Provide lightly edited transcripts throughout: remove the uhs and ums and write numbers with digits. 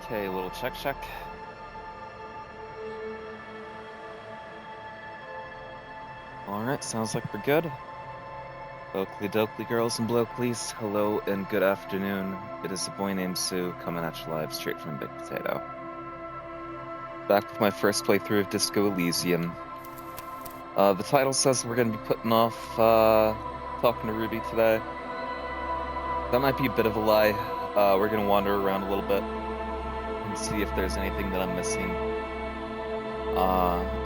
Okay, little check. Alright, sounds like we're good. Oakley dokley girls and blokleys, hello and good afternoon. It is a boy named Sue coming at you live straight from Big Potato. Back with my first playthrough of Disco Elysium. The title says we're going to be putting off talking to Ruby today. That might be a bit of a lie. We're going to wander around a little bit and see if there's anything that I'm missing.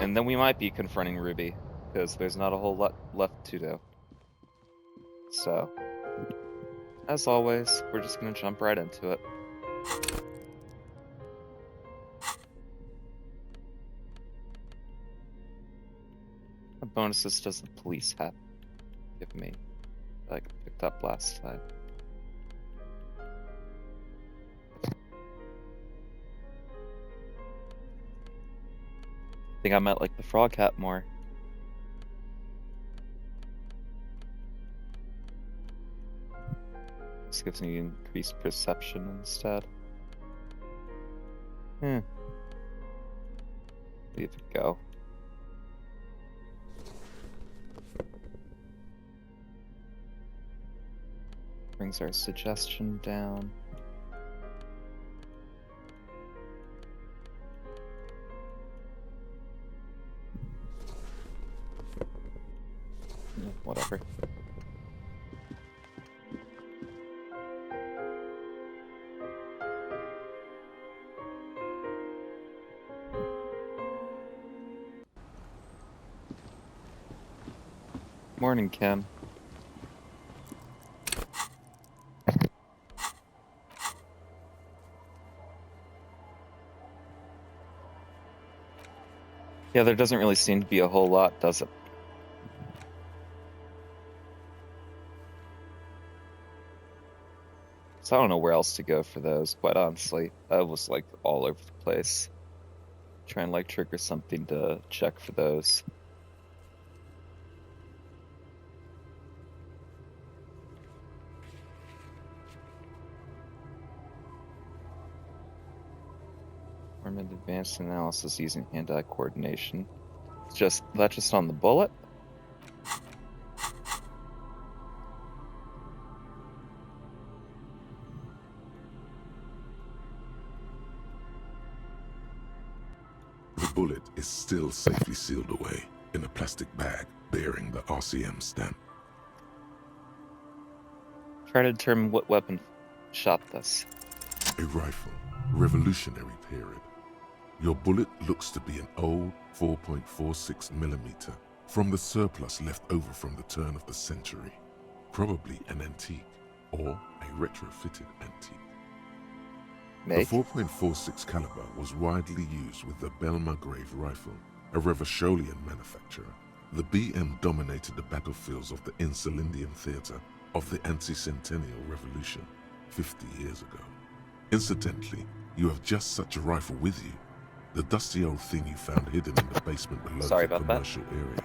And then we might be confronting Ruby, because there's not a whole lot left to do. So, as always, we're just going to jump right into it. What bonuses does the police have give me that I picked up last time? I think I might like the frog hat more. This gives me increased perception instead. Leave it go. Brings our suggestion down. Whatever. Morning, Kim. Yeah, there doesn't really seem to be a whole lot, does it? So I don't know where else to go for those, quite honestly. I was like all over the place. Try and like trigger something to check for those. Perform advanced analysis using hand-eye coordination. Is that just on the bullet? The bullet is still safely sealed away in a plastic bag bearing the RCM stamp. Try to determine what weapon shot this. A rifle, Revolutionary period. Your bullet looks to be an old 4.46mm from the surplus left over from the turn of the century. Probably an antique or a retrofitted antique. Make? The 4.46 caliber was widely used with the Belmargrave rifle, a Revacholian manufacturer. The BM dominated the battlefields of the Insulindian theater of the anti-centennial revolution 50 years ago. Incidentally, you have just such a rifle with you. The dusty old thing you found hidden in the basement below the commercial area.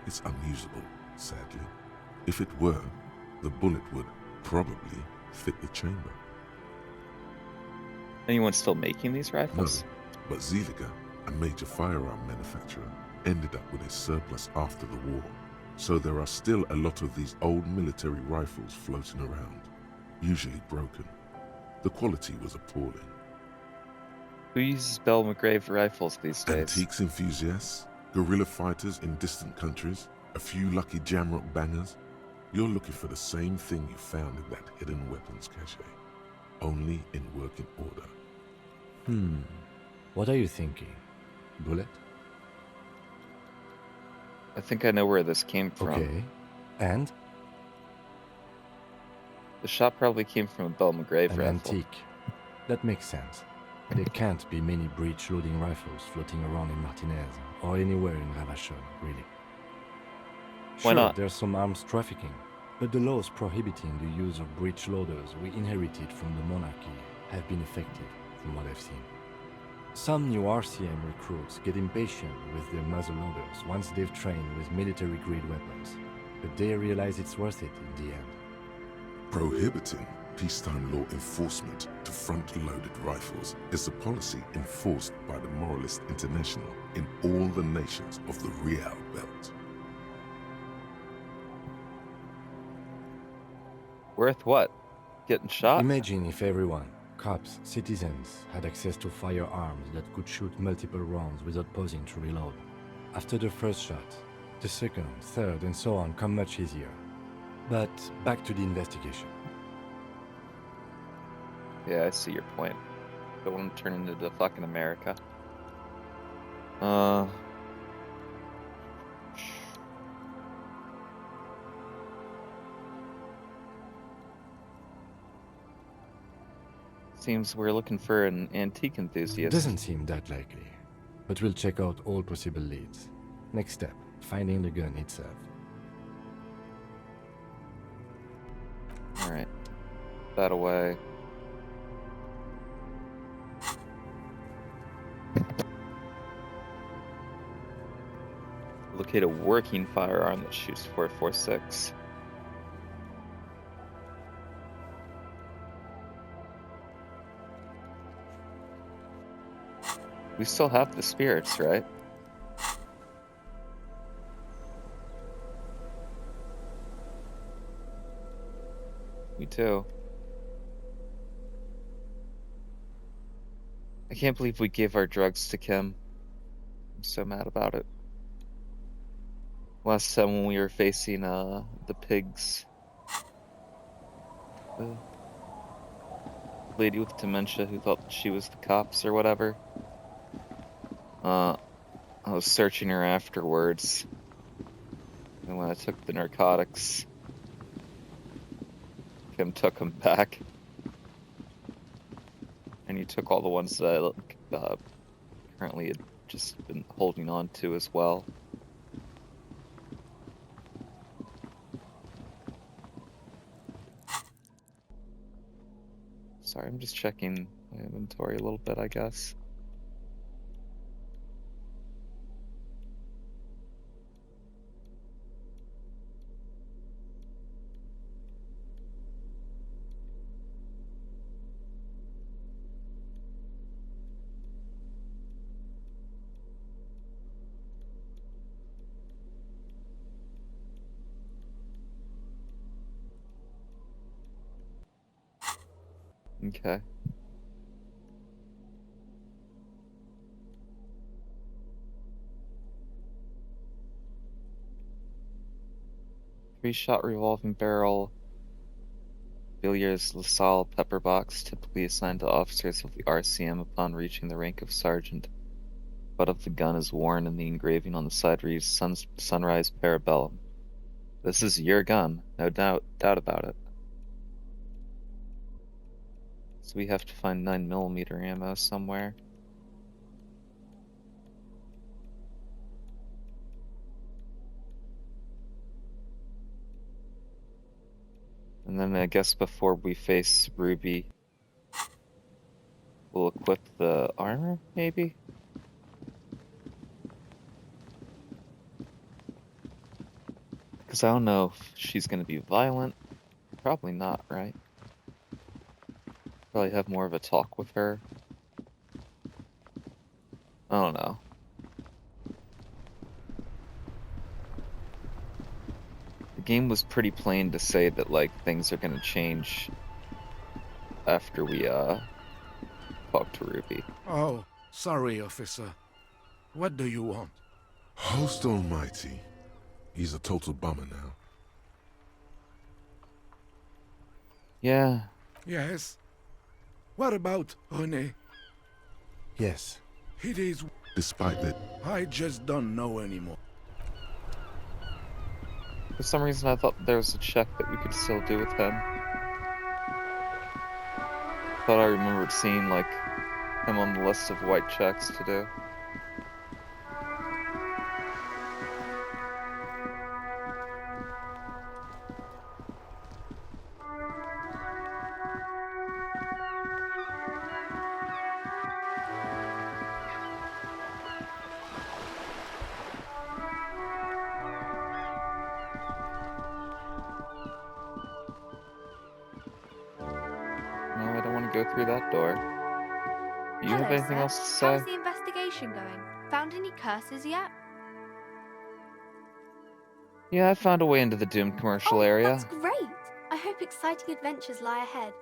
It's unusable, sadly. If it were, the bullet would probably fit the chamber. Anyone still making these rifles? No, but Zeliger, a major firearm manufacturer, ended up with a surplus after the war. So there are still a lot of these old military rifles floating around, usually broken. The quality was appalling. Who uses Belmargrave rifles these days? Antiques enthusiasts, guerrilla fighters in distant countries, a few lucky jamrock bangers. You're looking for the same thing you found in that hidden weapons cache, only in working order. What are you thinking? Bullet? I think I know where this came from. Okay. And? The shot probably came from a Belmargrave An rifle. antique. That makes sense. There can't be many breech-loading rifles floating around in Martinez, or anywhere in Ravachol, really. Why Sure, not? there's some arms trafficking, but the laws prohibiting the use of breech loaders we inherited from the monarchy have been effective, from what I've seen. Some new RCM recruits get impatient with their muzzle loaders once they've trained with military-grade weapons, but they realize it's worth it in the end. Prohibiting? peacetime law enforcement to front-loaded rifles is a policy enforced by the Moralist International in all the nations of the Real Belt. Worth what? Getting shot? Imagine if everyone, cops, citizens, had access to firearms that could shoot multiple rounds without pausing to reload. After the first shot, the second, third, and so on come much easier. But back to the investigation. Yeah, I see your point. Don't want to turn into the fucking America. Seems we're looking for an antique enthusiast. Doesn't seem that likely. But we'll check out all possible leads. Next step, finding the gun itself. Alright. That away. Locate a working firearm that shoots 4.46. We still have the spirits, right? Me too. I can't believe we gave our drugs to Kim. I'm so mad about it. Last time when we were facing the pigs. The lady with dementia who thought she was the cops or whatever. I was searching her afterwards. And when I took the narcotics, Kim took them back. And you took all the ones that I currently had just been holding on to as well. Sorry, I'm just checking my inventory a little bit, I guess. Okay. Three-shot revolving barrel, Villiers LaSalle pepper box, typically assigned to officers of the RCM upon reaching the rank of sergeant. Butt of the gun is worn and the engraving on the side reads Sunrise Parabellum. This is your gun, no doubt about it. So we have to find 9mm ammo somewhere. And then I guess before we face Ruby, we'll equip the armor, maybe? Because I don't know if she's going to be violent. Probably not, right? Probably have more of a talk with her. I don't know. The game was pretty plain to say that, like, things are gonna change after we, talk to Ruby. Oh, sorry, officer. What do you want? Host almighty. He's a total bummer now. Yeah. Yes? What about René? Yes. It is... Despite that, I just don't know anymore. For some reason I thought there was a check that we could still do with him. Thought I remembered seeing, like, him on the list of white checks to do. go through that door. Do you have Hello, anything sir. else to say? How's the investigation going? Found any curses yet? Yeah, I found a way into the Doom commercial area. That's great. I hope exciting adventures lie ahead.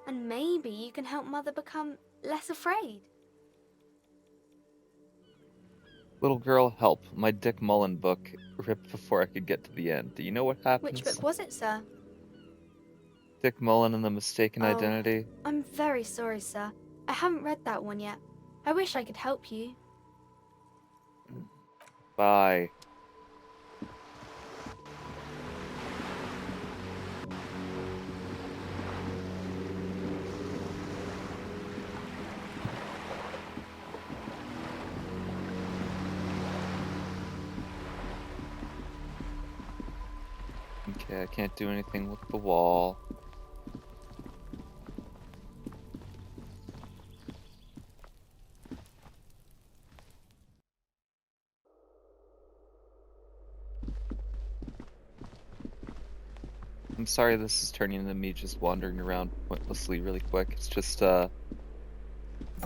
And maybe you can help Mother become less afraid. Little girl, help. My Dick Mullen book ripped before I could get to the end. Do you know what happens? Which book was it, sir? Dick Mullen and the Mistaken Identity. I'm very sorry, sir. I haven't read that one yet. I wish I could help you. Bye. Okay, I can't do anything with the wall. I'm sorry this is turning into me just wandering around pointlessly really quick. It's just, I'm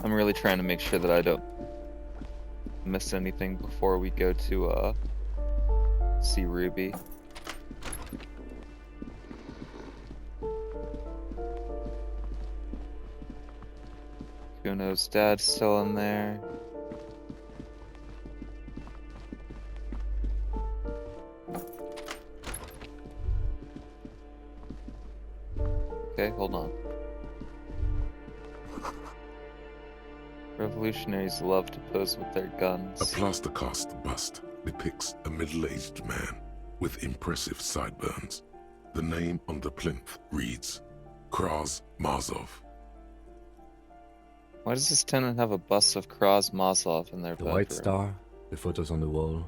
really trying to make sure that I don't miss anything before we go to, see Ruby. Kuno's dad's still in there. Okay, hold on. Revolutionaries love to pose with their guns. A plaster cast bust depicts a middle-aged man with impressive sideburns. The name on the plinth reads Kraz Mazov. Why does this tenant have a bust of Kraz Mazov in their The bedroom? White Star, the photos on the wall.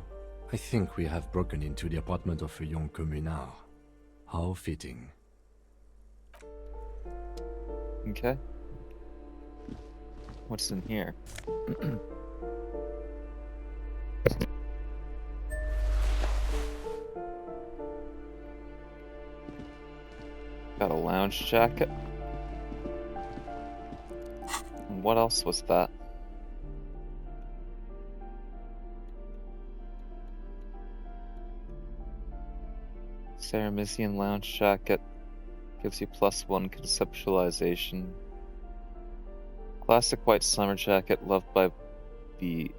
I think we have broken into the apartment of a young communard. How fitting. Okay. What's in here? Got a lounge jacket. And what else was that? Ceramisian lounge jacket. Gives you +1 conceptualization. Classic white summer jacket loved by the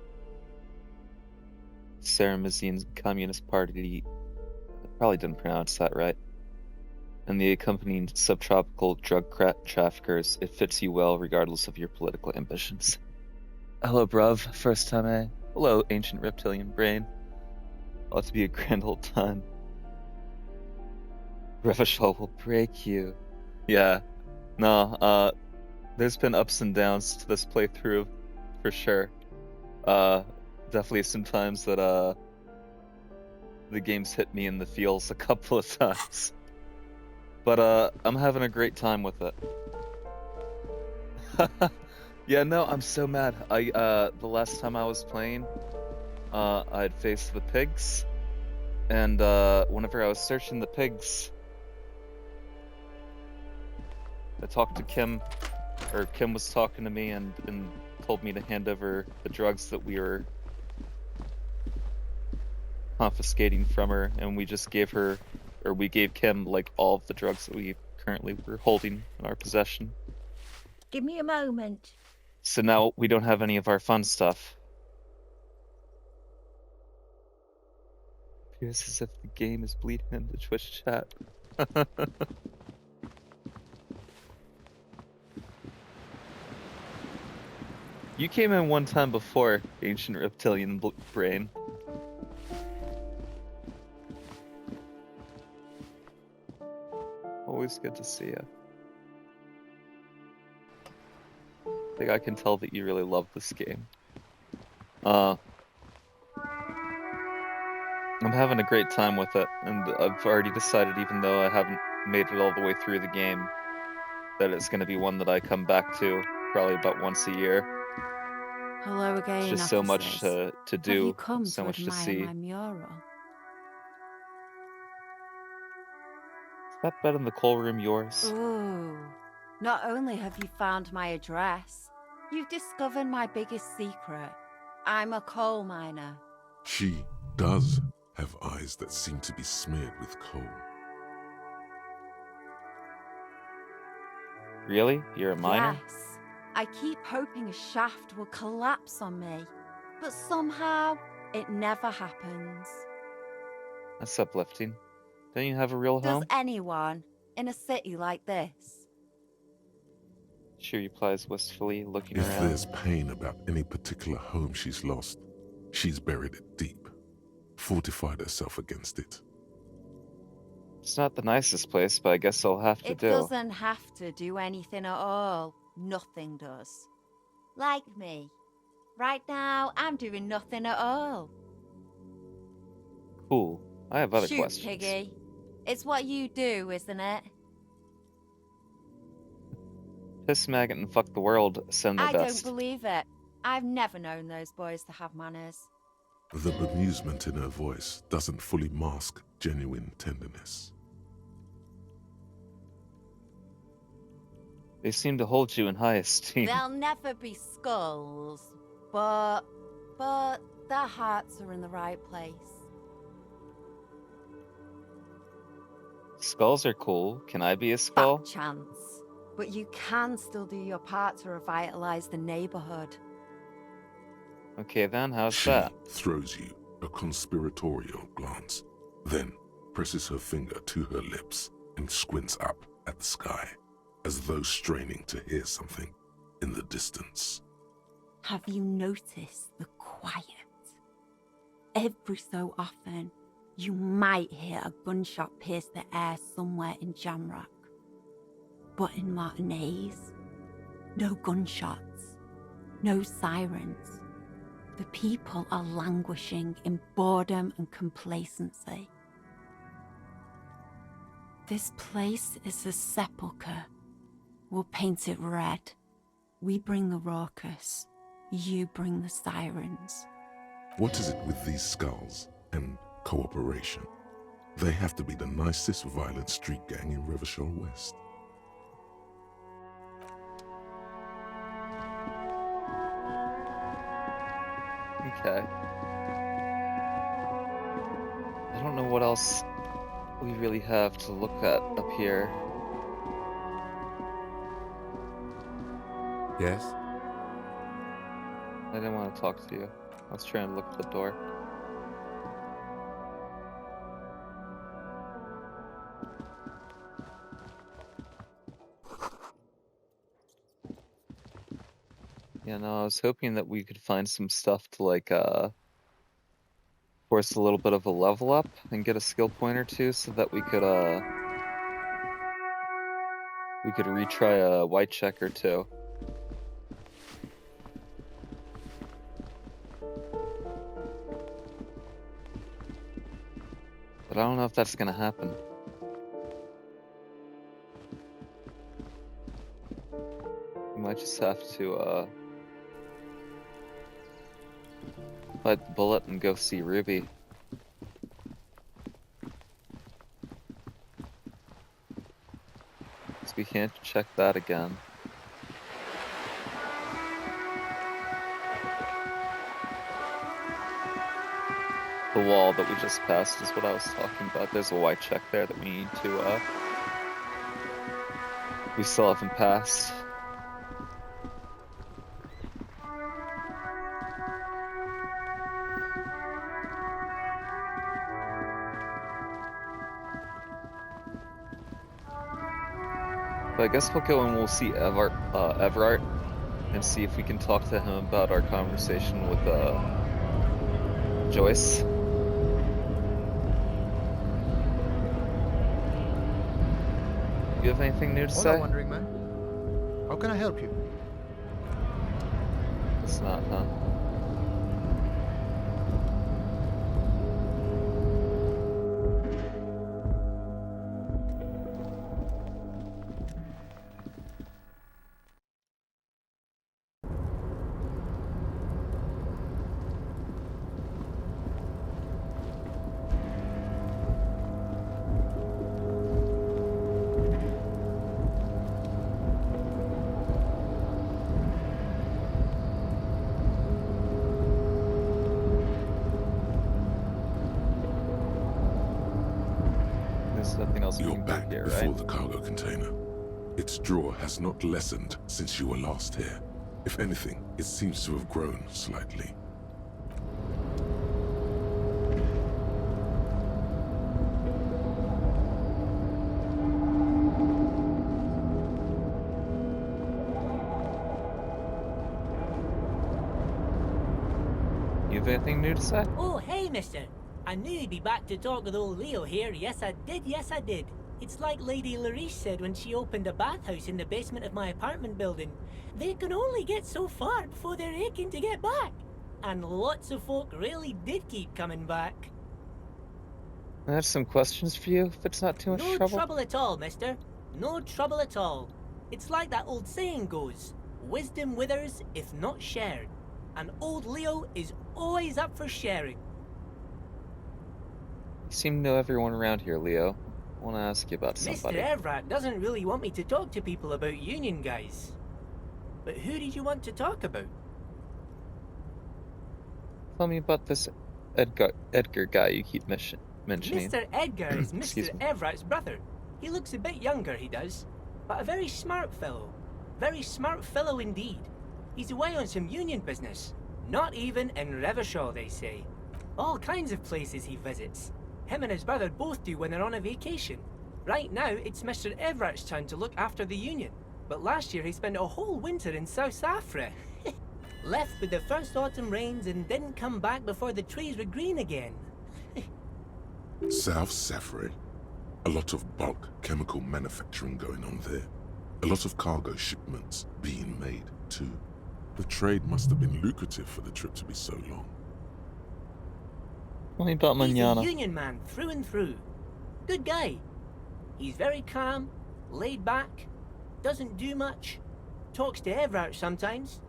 Ceramisian Communist Party. I probably didn't pronounce that right. And the accompanying subtropical drug traffickers. It fits you well regardless of your political ambitions. Hello, bruv. First time, eh? Hello, ancient reptilian brain. Ought to be a grand old time. Revachol will break you. Yeah. No, there's been ups and downs to this playthrough, for sure. Definitely some times that, the game's hit me in the feels a couple of times. But, I'm having a great time with it. Yeah, no, I'm so mad. The last time I was playing, I'd faced the pigs, and, whenever I was searching the pigs, I talked to Kim, or Kim was talking to me and told me to hand over the drugs that we were confiscating from her, and we just gave her, or we gave Kim, like, all of the drugs that we currently were holding in our possession. Give me a moment. So now we don't have any of our fun stuff. Appears as if the game is bleeding into Twitch chat. You came in one time before, ancient reptilian brain. Always good to see you. I think I can tell that you really love this game. I'm having a great time with it, and I've already decided, even though I haven't made it all the way through the game, that it's going to be one that I come back to probably about once a year. Hello again, It's just so much officers. to Have do, you come so to much to admire see. my mural? Is that bed in the coal room yours? Ooh, Not only have you found my address, you've discovered my biggest secret. I'm a coal miner. She does have eyes that seem to be smeared with coal. Really? You're a miner? Yes. I keep hoping a shaft will collapse on me, but somehow it never happens. That's uplifting. Don't you have a real Does home? anyone in a city like this? She replies wistfully, looking If around. there's pain about any particular home she's lost, she's buried it deep, fortified herself against it. It's not the nicest place, but I guess I'll have to It do. doesn't have to do anything at all. Nothing does. Like me. Right now, I'm doing nothing at all. Cool. I have other Shoot, questions. Piggy. It's what you do, isn't it? Piss maggot and fuck the world, send their I best. don't believe it. I've never known those boys to have manners. The bemusement in her voice doesn't fully mask genuine tenderness. They seem to hold you in high esteem. They'll never be skulls, but their hearts are in the right place. Skulls are cool. Can I be a skull? Fat chance. But you can still do your part to revitalize the neighborhood. Okay then, how's She that? throws you a conspiratorial glance, then presses her finger to her lips and squints up at the sky, as though straining to hear something in the distance. Have you noticed the quiet? Every so often, you might hear a gunshot pierce the air somewhere in Jamrock. But in Martinez, no gunshots, no sirens. The people are languishing in boredom and complacency. This place is a sepulchre. We'll paint it red. We bring the raucous. You bring the sirens. What is it with these skulls and cooperation? They have to be the nicest violent street gang in Rivershore West. Okay. I don't know what else we really have to look at up here. Yes? I didn't want to talk to you. I was trying to look at the door. Yeah, no, I was hoping that we could find some stuff to like force a little bit of a level up and get a skill point or two so that we could retry a white check or two. But I don't know if that's gonna happen. We might just have to bite the bullet and go see Ruby. So we can't check that again. The wall that we just passed is what I was talking about. There's a white check there that we need to we still haven't passed. But I guess we'll go and we'll see Everart and see if we can talk to him about our conversation with Joyce. You have anything new to Hola, say? Wandering Man. How can I help you? It's not, huh? There's nothing else we You're can do back here, before right? the cargo container. Its drawer has not lessened since you were last here. If anything, it seems to have grown slightly. You have anything new to say? Oh, hey, mister. I knew you'd be back to talk with old Leo here. Yes, I did. It's like Lady Larice said when she opened a bathhouse in the basement of my apartment building. They can only get so far before they're aching to get back. And lots of folk really did keep coming back. I have some questions for you, if it's not too much No trouble. trouble at all, mister. No trouble at all. It's like that old saying goes, wisdom withers if not shared. And old Leo is always up for sharing. You seem to know everyone around here, Leo. I want to ask you about Mr. somebody. Everett doesn't really want me to talk to people about union guys. But who did you want to talk about? Tell me about this Edgar guy you keep mentioning. Mr. Edgar is Excuse Mr. me. Everett's brother. He looks a bit younger, he does. But a very smart fellow. Very smart fellow indeed. He's away on some union business. Not even in Revershaw, they say. All kinds of places he visits. Him and his brother both do when they're on a vacation. Right now, it's Mr. Everett's turn to look after the union. But last year he spent a whole winter in South Africa. Left with the first autumn rains and didn't come back before the trees were green again. South Safari. A lot of bulk chemical manufacturing going on there. A lot of cargo shipments being made, too. The trade must have been lucrative for the trip to be so long. Tell me about He's a Manana. union man through and through. Good guy. He's very calm, laid back, doesn't do much, talks to Everett sometimes.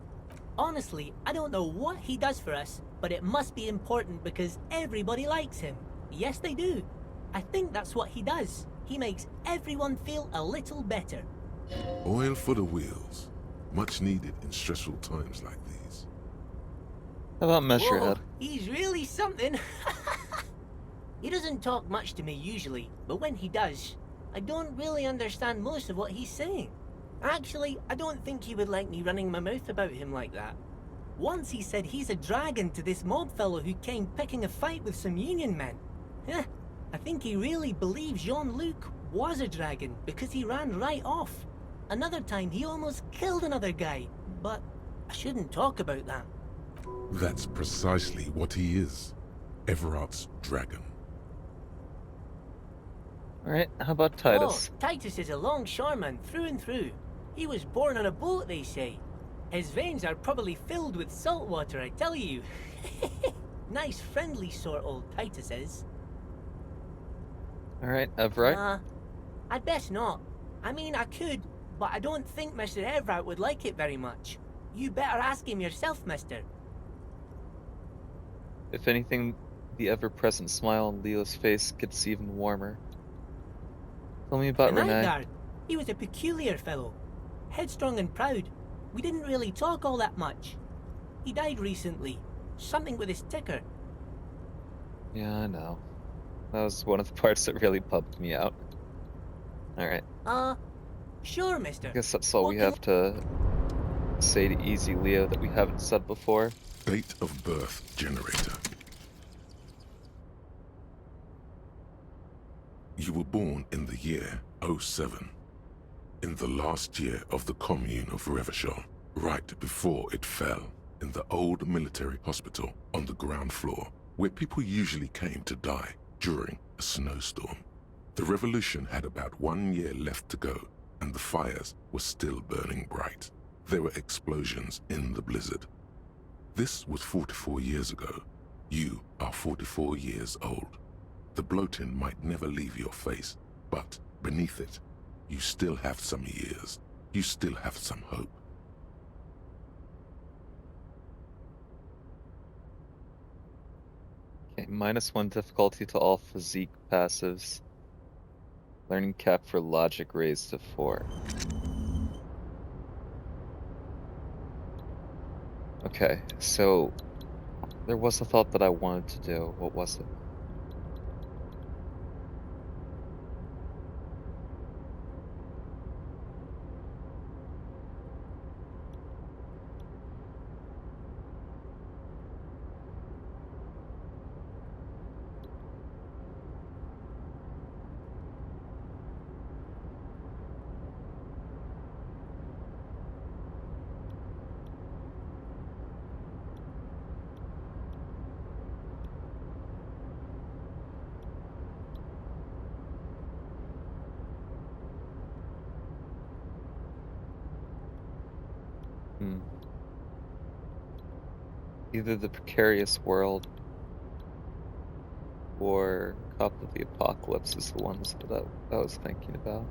Honestly, I don't know what he does for us, but it must be important because everybody likes him. Yes, they do. I think that's what he does. He makes everyone feel a little better. Oil for the wheels. Much needed in stressful times like these. How about Whoa, Measurehead? he's really something. He doesn't talk much to me usually, but when he does, I don't really understand most of what he's saying. Actually, I don't think he would like me running my mouth about him like that. Once he said he's a dragon to this mob fellow who came picking a fight with some union men. I think he really believes Jean-Luc was a dragon because he ran right off. Another time he almost killed another guy, but I shouldn't talk about that. That's precisely what he is. Everard's dragon. Alright, how about Titus? Oh, Titus is a longshoreman through and through. He was born on a boat, they say. His veins are probably filled with salt water, I tell you. Nice, friendly sort, old Titus is. Alright, Everett? I'd best not. I mean, I could, but I don't think Mr. Everett would like it very much. You better ask him yourself, mister. If anything, the ever-present smile on Leo's face gets even warmer. Tell me about The night Renee. guard. He was a peculiar fellow. Headstrong and proud. We didn't really talk all that much. He died recently. Something with his ticker. Yeah, I know. That was one of the parts that really bugged me out. Alright, Sure, mister. I guess that's all we What have to say to Easy Leo that we haven't said before. Date of birth generator. You were born in the year 07. In the last year of the commune of Revershaw, right before it fell, in the old military hospital on the ground floor, where people usually came to die during a snowstorm. The revolution had about 1 year left to go, and the fires were still burning bright. There were explosions in the blizzard. This was 44 years ago. You are 44 years old. The bloating might never leave your face, but beneath it, you still have some years. You still have some hope. Okay, -1 difficulty to all physique passives. Learning cap for logic raised to 4. Okay, so there was a thought that I wanted to do. What was it? Hmm. Either the precarious world or Cop of the Apocalypse is the ones that I was thinking about.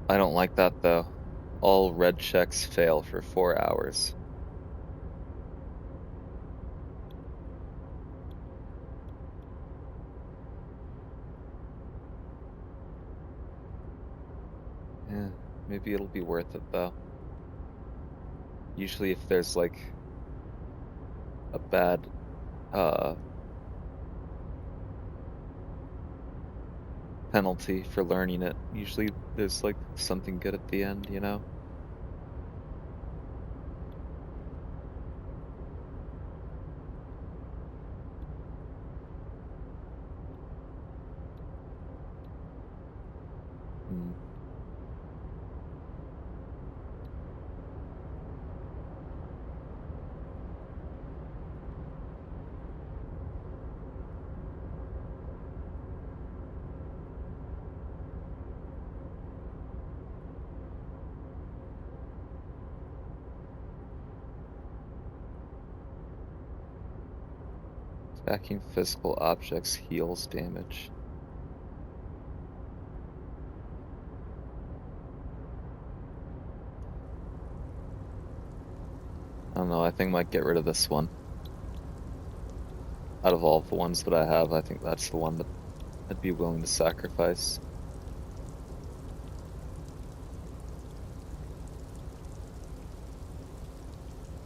I don't like that though. All red checks fail for 4 hours. Yeah, maybe it'll be worth it though. Usually if there's like a bad penalty for learning it, usually there's like something good at the end, you know? Hmm. Attacking physical objects heals damage. I don't know, I think I might get rid of this one. Out of all the ones that I have, I think that's the one that I'd be willing to sacrifice.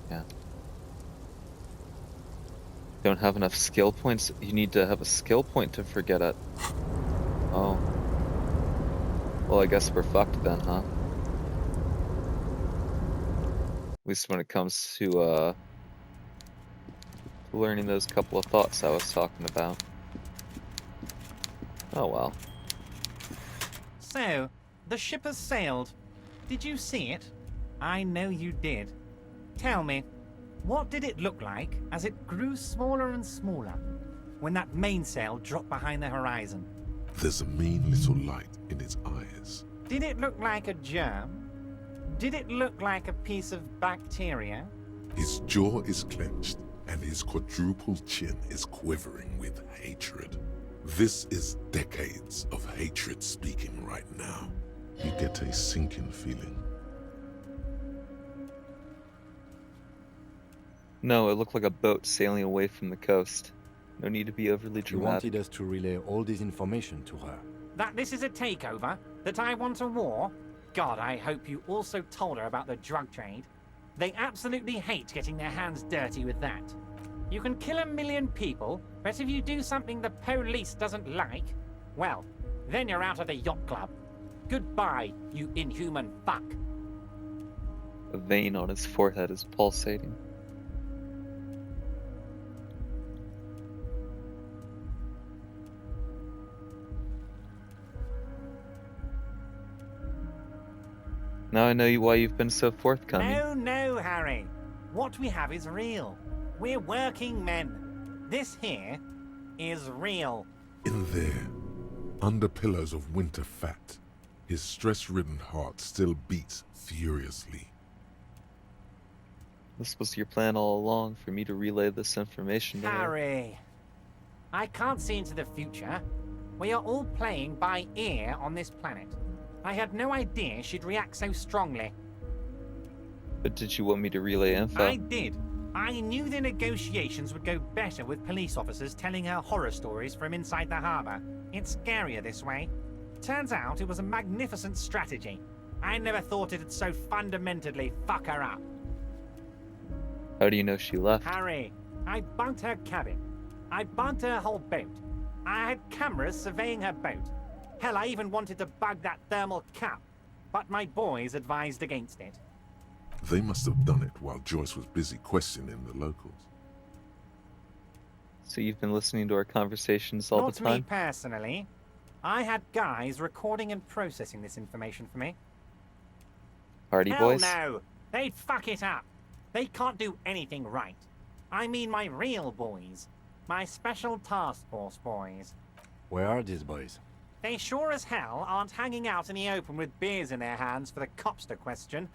Yeah. Don't have enough skill points? You need to have a skill point to forget it. Oh. Well, I guess we're fucked then, huh? At least when it comes to learning those couple of thoughts I was talking about. Oh well. So, the ship has sailed. Did you see it? I know you did. Tell me, what did it look like as it grew smaller and smaller when that mainsail dropped behind the horizon? There's a mean little light in its eyes. Did it look like a germ? Did it look like a piece of bacteria? His jaw is clenched, and his quadruple chin is quivering with hatred. This is decades of hatred speaking right now. You get a sinking feeling. No, it looked like a boat sailing away from the coast. No need to be overly You dramatic. wanted us to relay all this information to her. That this is a takeover? That I want a war? God, I hope you also told her about the drug trade. They absolutely hate getting their hands dirty with that. You can kill 1 million people, but if you do something the police doesn't like, well, then you're out of the yacht club. Goodbye, you inhuman fuck. A vein on his forehead is pulsating. Now I know why you've been so forthcoming. No, Harry. What we have is real. We're working men. This here is real. In there, under pillows of winter fat, his stress-ridden heart still beats furiously. This was your plan all along, for me to relay this information to her. Harry, I can't see into the future. We are all playing by ear on this planet. I had no idea she'd react so strongly. But did you want me to relay info? I did. I knew the negotiations would go better with police officers telling her horror stories from inside the harbour. It's scarier this way. Turns out it was a magnificent strategy. I never thought it'd so fundamentally fuck her up. How do you know she left? Harry, I bunked her cabin. I bunked her whole boat. I had cameras surveying her boat. Hell, I even wanted to bug that thermal cap, but my boys advised against it. They must have done it while Joyce was busy questioning the locals. So you've been listening to our conversations all Not the time? me personally. I had guys recording and processing this information for me. Party Hell boys? no! They'd fuck it up. They can't do anything right. I mean my real boys. My special task force boys. Where are these boys? They sure as hell aren't hanging out in the open with beers in their hands for the cops to question.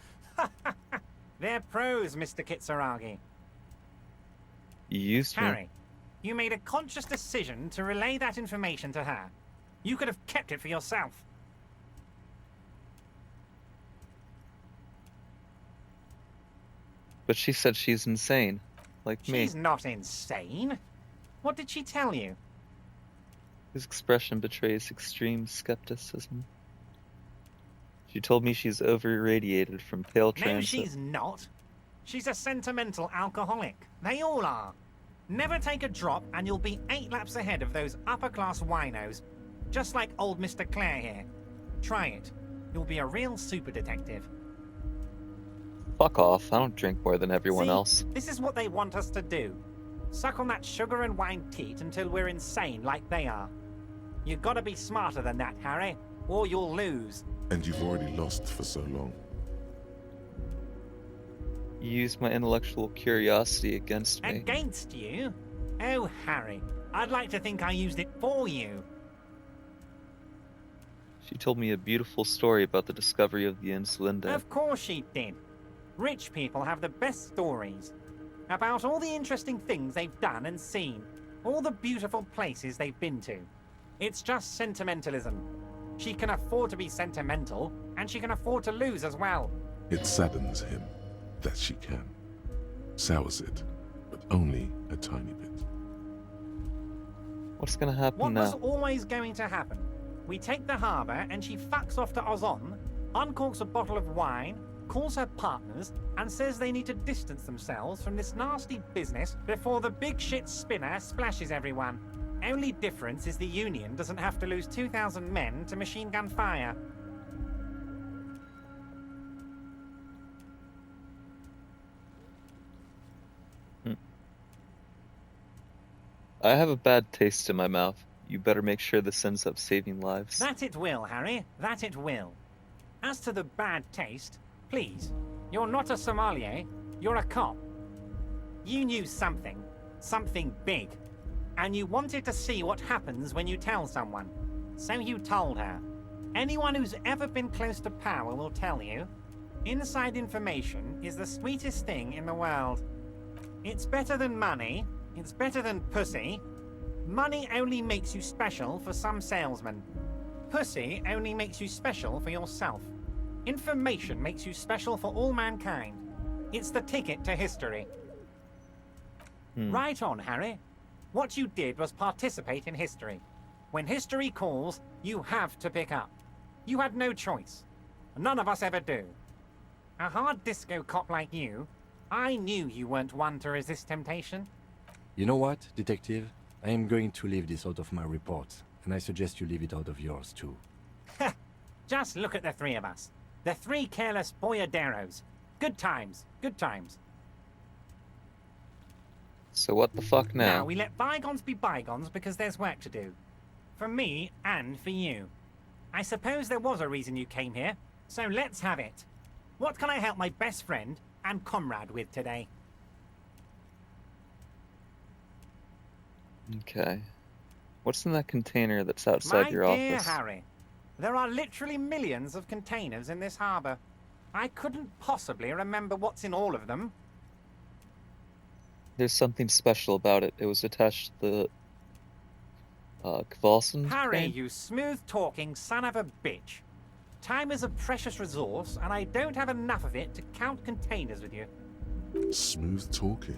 They're pros, Mr. Kitsuragi. You used me. Harry, you made a conscious decision to relay that information to her. You could have kept it for yourself. But she said she's insane. Like me. She's not insane. What did she tell you? His expression betrays extreme skepticism. She told me she's over-irradiated from pale No, transit. she's not. She's a sentimental alcoholic. They all are. Never take a drop and you'll be 8 laps ahead of those upper-class winos. Just like old Mr. Clare here. Try it. You'll be a real super detective. Fuck off. I don't drink more than everyone See, else. This is what they want us to do. Suck on that sugar and wine teat until we're insane like they are. You've got to be smarter than that, Harry, or you'll lose. And you've already lost for so long. You used my intellectual curiosity against me. Against you? Oh, Harry, I'd like to think I used it for you. She told me a beautiful story about the discovery of the Insulinde. Of course she did. Rich people have the best stories. About all the interesting things they've done and seen. All the beautiful places they've been to. It's just sentimentalism. She can afford to be sentimental, and she can afford to lose as well. It saddens him that she can. Sours it, but only a tiny bit. What's gonna happen What now? was always going to happen? We take the harbour, and she fucks off to Ozon, uncorks a bottle of wine, calls her partners, and says they need to distance themselves from this nasty business before the big shit spinner splashes everyone. Only difference is the Union doesn't have to lose 2,000 men to machine gun fire. I have a bad taste in my mouth. You better make sure this ends up saving lives. That it will, Harry. That it will. As to the bad taste, please, you're not a sommelier, you're a cop. You knew something. Something big. And you wanted to see what happens when you tell someone. So you told her. Anyone who's ever been close to power will tell you, inside information is the sweetest thing in the world. It's better than money. It's better than pussy. Money only makes you special for some salesmen. Pussy only makes you special for yourself. Information makes you special for all mankind. It's the ticket to history. Right on, Harry. What you did was participate in history. When history calls, you have to pick up. You had no choice. None of us ever do. A hard disco cop like you, I knew you weren't one to resist temptation. You know what, detective? I am going to leave this out of my report, and I suggest you leave it out of yours too. Just look at the 3 of us. The 3 careless boyaderos. Good times, good times. So what the fuck now? Now we let bygones be bygones because there's work to do. For me and for you. I suppose there was a reason you came here, so let's have it. What can I help my best friend and comrade with today? Okay. What's in that container that's outside your My dear office? Harry, there are literally millions of containers in this harbour. I couldn't possibly remember what's in all of them. There's something special about it. It was attached to the Kvalson Harry, train? you smooth-talking son of a bitch. Time is a precious resource, and I don't have enough of it to count containers with you. Smooth talking.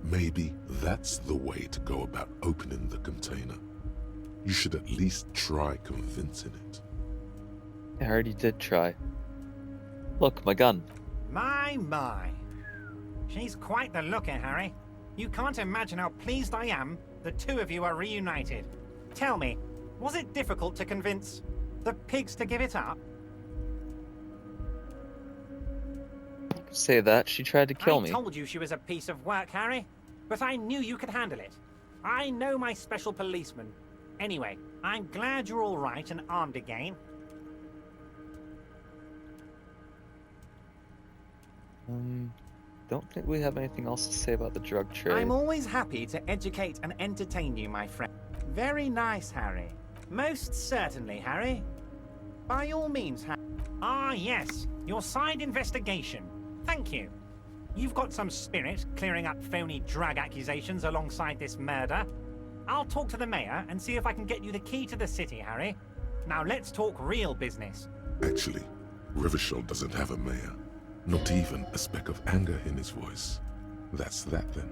Maybe that's the way to go about opening the container. You should at least try convincing it. I already did try. Look, my gun. My. She's quite the looker, Harry. You can't imagine how pleased I am the 2 of you are reunited. Tell me, was it difficult to convince the pigs to give it up? Say that. She tried to kill I me. told you she was a piece of work, Harry. But I knew you could handle it. I know my special policeman. Anyway, I'm glad you're all right and armed again. Don't think we have anything else to say about the drug trade. I'm always happy to educate and entertain you, my friend. Very nice, Harry. Most certainly, Harry. By all means, Harry. Ah, yes. Your side investigation. Thank you. You've got some spirit clearing up phony drug accusations alongside this murder. I'll talk to the mayor and see if I can get you the key to the city, Harry. Now let's talk real business. Actually, Rivershell doesn't have a mayor. Not even a speck of anger in his voice. That's that then.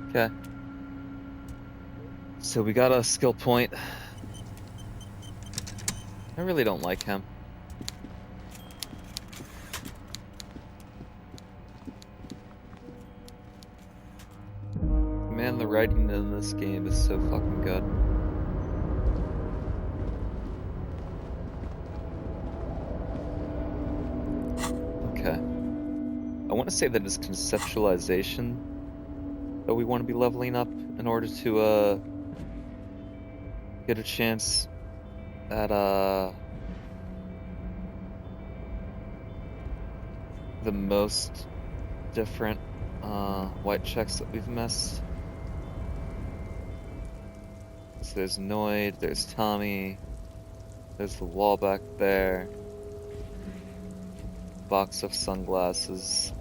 Okay. So we got a skill point. I really don't like him. Man, the writing in this game is so fucking good. Okay. I want to say that it's conceptualization that we want to be leveling up in order to get a chance at the most different white checks that we've missed. So there's Noid, there's Tommy, there's the wall back there, box of sunglasses.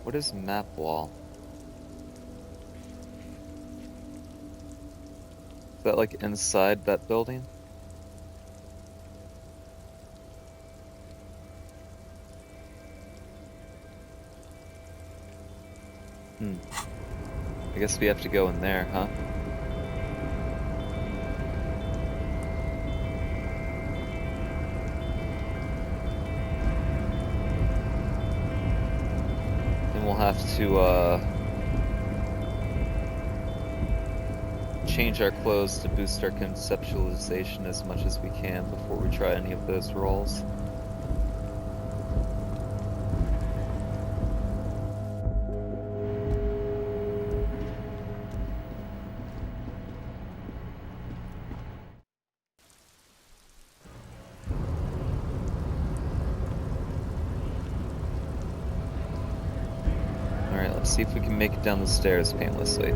What is map wall? Is that like inside that building? I guess we have to go in there, huh? Then we'll have to change our clothes to boost our conceptualization as much as we can before we try any of those roles. Alright, let's see if we can make it down the stairs painlessly.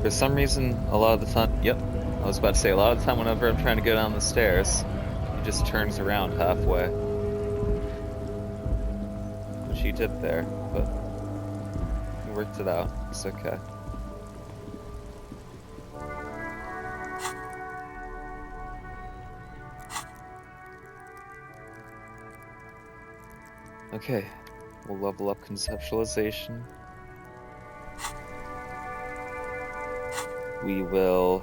For some reason, a lot of the time, I was about to say, a lot of the time whenever I'm trying to go down the stairs, he just turns around halfway. Which he did there, but he worked it out. It's okay. Okay, we'll level up conceptualization. We will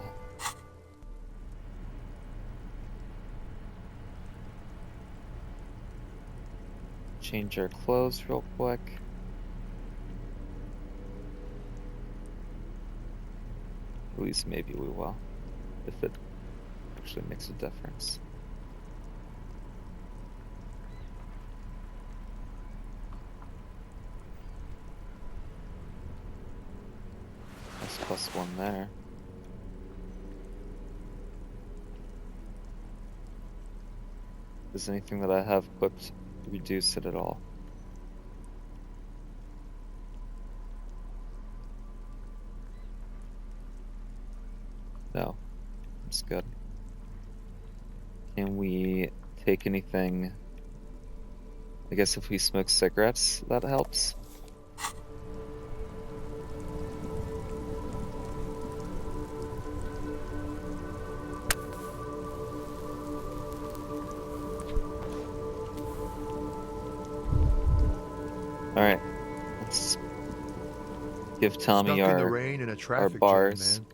change our clothes real quick. At least maybe we will, if it actually makes a difference. That's +1 there. Does anything that I have equipped reduce it at all? No, it's good. Can we take anything? I guess if we smoke cigarettes, that helps. Alright, let's give Tommy Stuck in the our rain in a traffic bars. jam, man.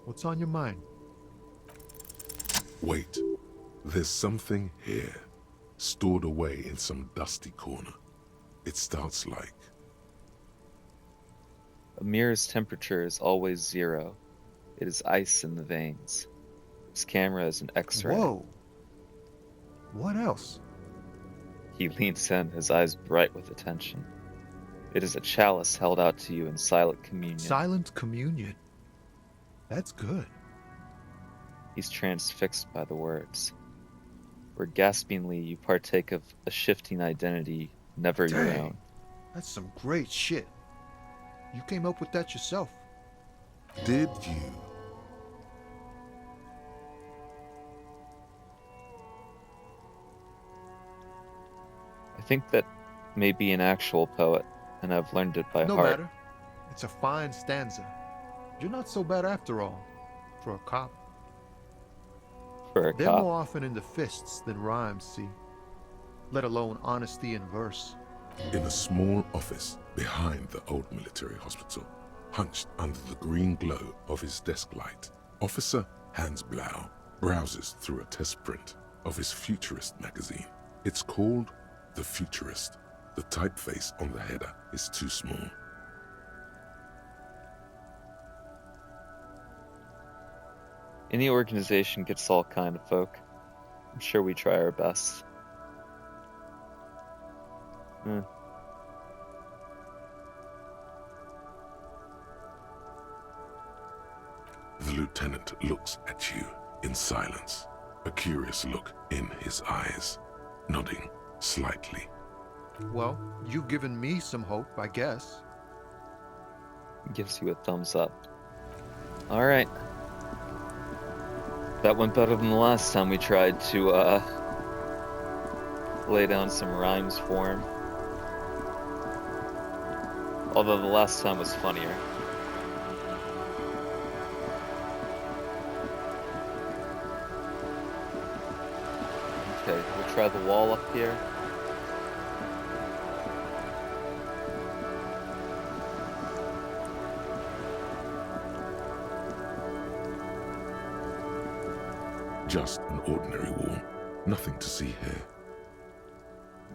What's on your mind? Wait, there's something here, stored away in some dusty corner. It starts like... A mirror's temperature is always 0. It is ice in the veins. This camera is an X-ray. Whoa. What else? He leans in, his eyes bright with attention. It is a chalice held out to you in silent communion. Silent communion. That's good. He's transfixed by the words. Where gaspingly you partake of a shifting identity never your Dang. own. That's some great shit. You came up with that yourself. Did you? I think that may be an actual poet, and I've learned it by No heart. matter. It's a fine stanza. You're not so bad after all, for a cop. For a They're cop. more often in the fists than rhymes, see? Let alone honesty in verse. In a small office behind the old military hospital, hunched under the green glow of his desk light, Officer Hans Blau browses through a test print of his Futurist magazine. It's called The Futurist. The typeface on the header is too small. Any organization gets all kind of folk. I'm sure we try our best. The lieutenant looks at you in silence, a curious look in his eyes, nodding slightly. Well, you've given me some hope, I guess. Gives you a thumbs up. Alright. That went better than the last time we tried to lay down some rhymes for him. Although the last time was funnier. Okay, we'll try the wall up here. Just an ordinary wall. Nothing to see here.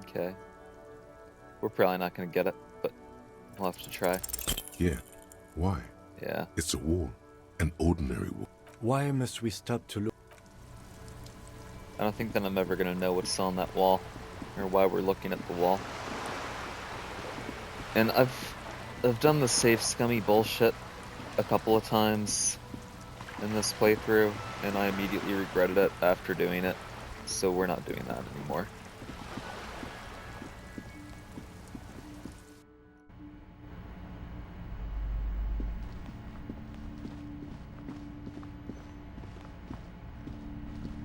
Okay. We're probably not gonna get it, but we'll have to try. Yeah. Why? Yeah. It's a wall. An ordinary wall. Why must we stop to look? I don't think that I'm ever gonna know what's on that wall, or why we're looking at the wall. And I've done the safe scummy bullshit a couple of times in this playthrough, and I immediately regretted it after doing it, so we're not doing that anymore.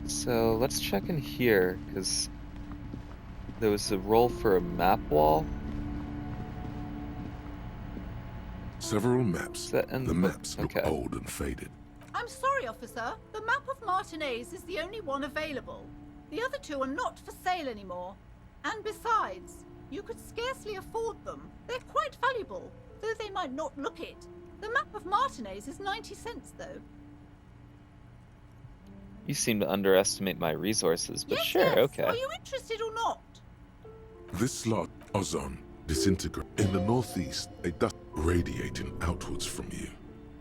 So let's check in here, because there was a roll for a map wall. Several maps. Is that in The the book? maps Okay. look old and faded. I'm sorry, officer. The map of Martinez is the only one available. The other two are not for sale anymore. And besides, you could scarcely afford them. They're quite valuable, though they might not look it. The map of Martinez is 90 cents, though. You seem to underestimate my resources, but Yes, sure, yes. okay. Are you interested or not? This slot, ozone, disintegrate. In the northeast, a dust radiating outwards from you.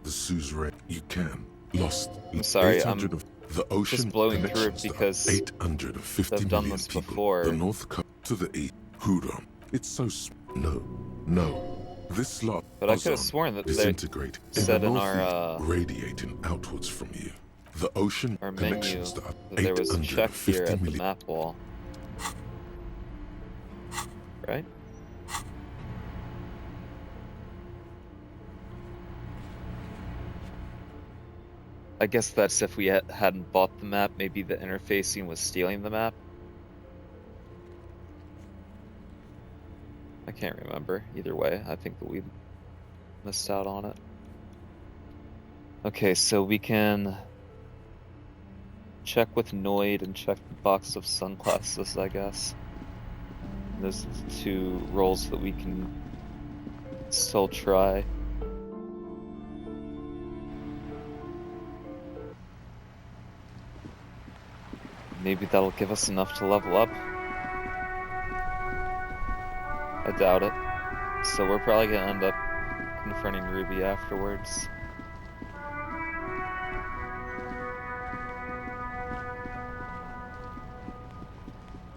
The Sous ray, you can. Lost. I'm sorry, 800 I'm of the ocean just blowing through it connections to because 850 I've done million this people. before. The north coast to the east. Huron. It's so no. This slot, But I could have ozone, sworn that they disintegrate. said in in the our, northeast, radiating outwards from you. The ocean our menu connections to that there was a check here 850 at the million. map wall. Right? I guess that's if we hadn't bought the map, maybe the interfacing was stealing the map. I can't remember. Either way, I think that we missed out on it. Okay, so we can check with Noid and check the box of sunglasses, I guess. There's two roles that we can still try. Maybe that'll give us enough to level up. I doubt it. So we're probably gonna end up confronting Ruby afterwards.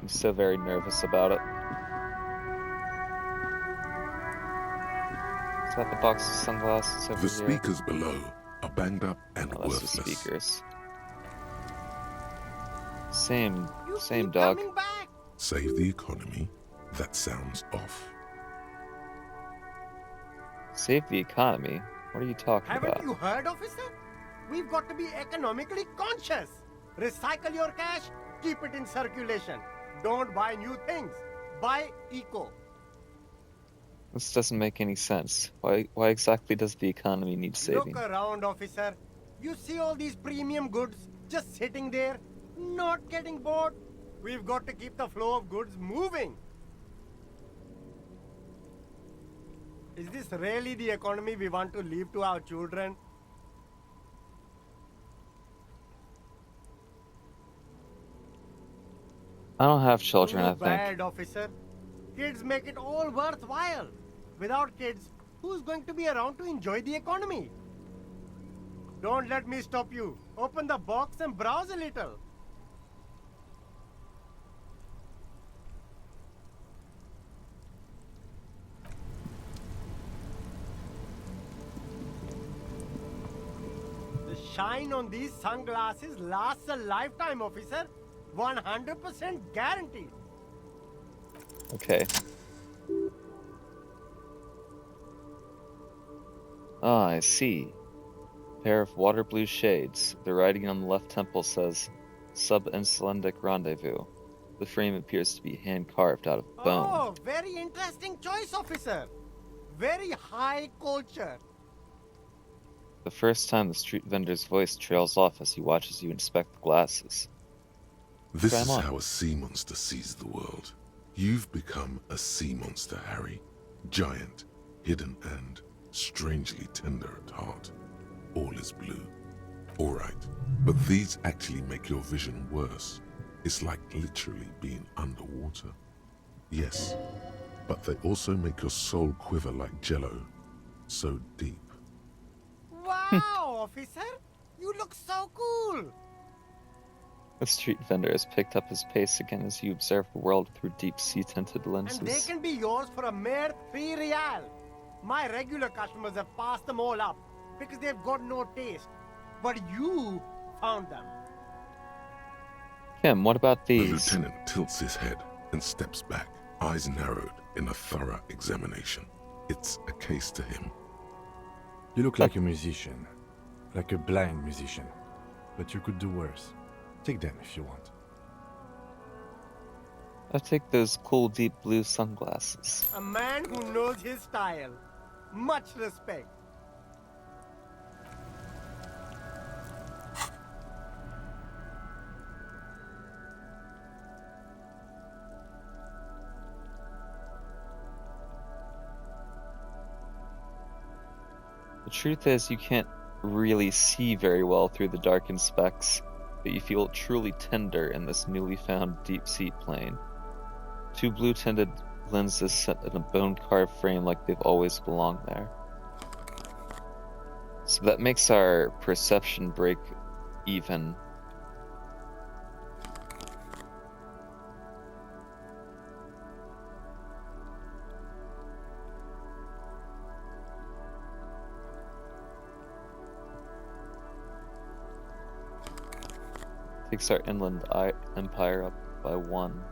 I'm so very nervous about it. Is that the box of sunglasses over The here? speakers below are banged up and Oh, that's the worthless. speakers. Same You keep dog. coming back. Save the economy? That sounds off. Save the economy? What are you talking Haven't about? you heard, officer? We've got to be economically conscious. Recycle your cash, keep it in circulation. Don't buy new things. Buy eco. This doesn't make any sense. Why exactly does the economy need saving? Look around, officer. You see all these premium goods just sitting there, not getting bought? We've got to keep the flow of goods moving. Is this really the economy we want to leave to our children? I don't have children, Too I think. bad, officer. Kids make it all worthwhile. Without kids, who's going to be around to enjoy the economy? Don't let me stop you. Open the box and browse a little. The shine on these sunglasses lasts a lifetime, officer. 100% guaranteed. Okay. Ah, I see. Pair of water blue shades. The writing on the left temple says Sub-Icelandic Rendezvous. The frame appears to be hand-carved out of bone. Oh, very interesting choice, officer. Very high culture. The first time the street vendor's voice trails off as he watches you inspect the glasses. This Try is 'em on. how a sea monster sees the world. You've become a sea monster, Harry. Giant, hidden, and strangely tender at heart. All is blue. Alright, but these actually make your vision worse. It's like literally being underwater. Yes, but they also make your soul quiver like jello. So deep. Wow, officer. You look so cool. The street vendor has picked up his pace again as you observe the world through deep sea-tinted And they lenses. can be yours for a mere 3 real. My regular customers have passed them all up because they've got no taste. But you found them. Kim, what about The these? lieutenant tilts his head and steps back, eyes narrowed in a thorough examination. It's a case to him. You look like a musician. Like a blind musician. But you could do worse. Take them if you want. I'll take those cool deep blue sunglasses. A man who knows his style. Much respect. The truth is, you can't really see very well through the darkened specks, but you feel truly tender in this newly found deep sea plane. Two blue-tinted lenses set in a bone-carved frame like they've always belonged there. So that makes our perception break even. Takes our inland empire up by 1.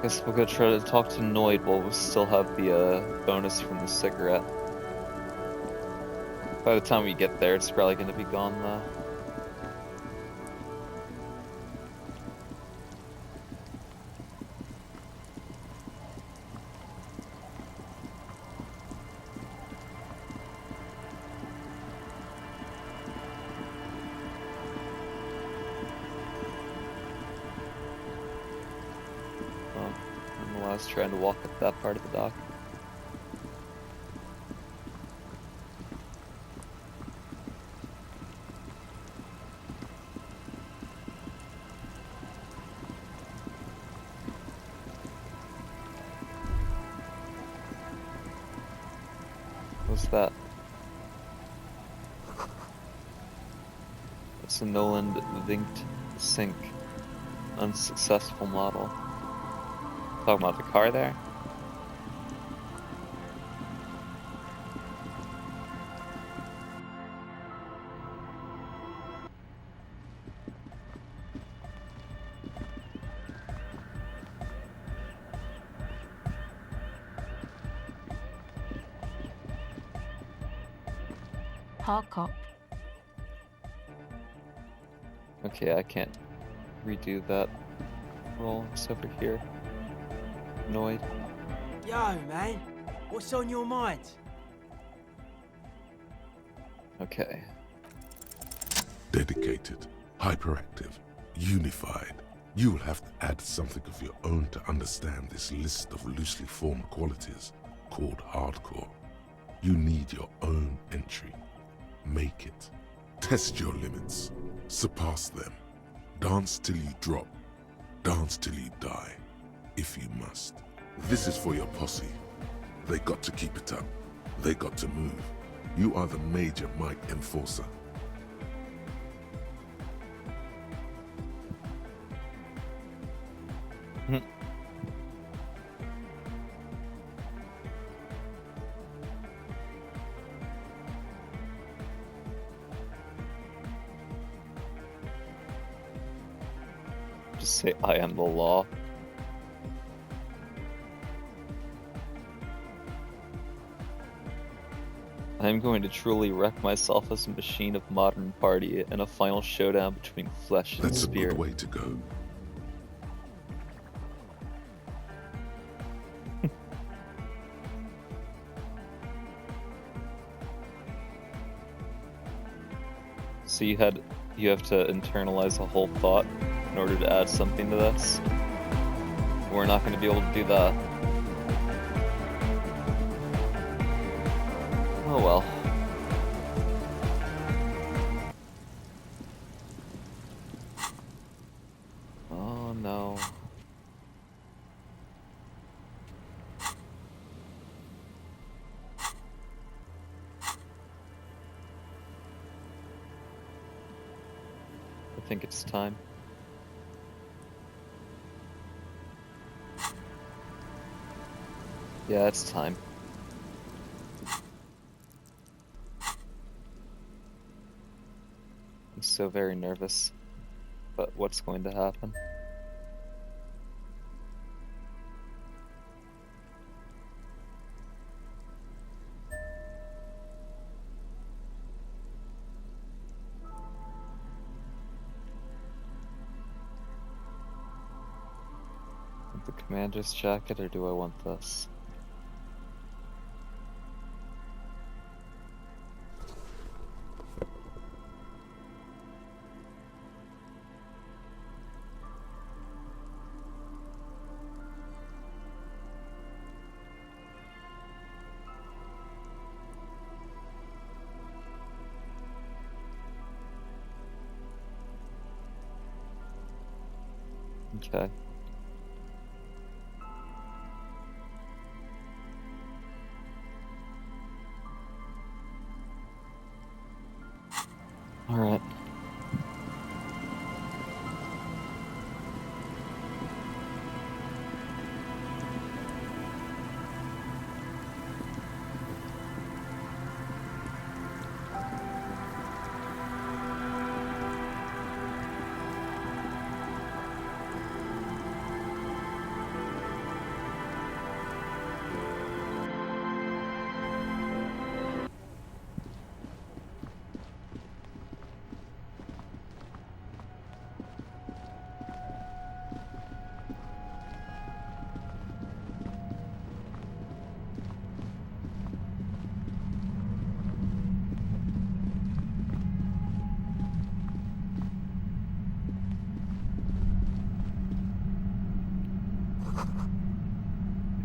Guess we'll go try to talk to Noid while we still have the bonus from the cigarette. By the time we get there, it's probably going to be gone though. Trying to walk up that part of the dock. What's that? It's a Noland Vinked Sink. Unsuccessful model. Talking about the car there? Hard cop. Okay, I can't redo that roll. It's over here. Annoyed. Yo, man. What's on your mind? Okay. Dedicated, hyperactive, unified. You will have to add something of your own to understand this list of loosely formed qualities called hardcore. You need your own entry. Make it. Test your limits. Surpass them. Dance till you drop. Dance till you die, if you must. This is for your posse. They got to keep it up. They got to move. You are the major mic enforcer. Just say, I am the law. I am going to truly wreck myself as a machine of modern party in a final showdown between flesh and That's spirit. a good way to go. So you have to internalize a whole thought in order to add something to this. We're not going to be able to do that. Oh well. Oh no. I think it's time. Yeah, it's time. I'm so very nervous, but what's going to happen? Want the commander's jacket, or do I want this? Okay. All right.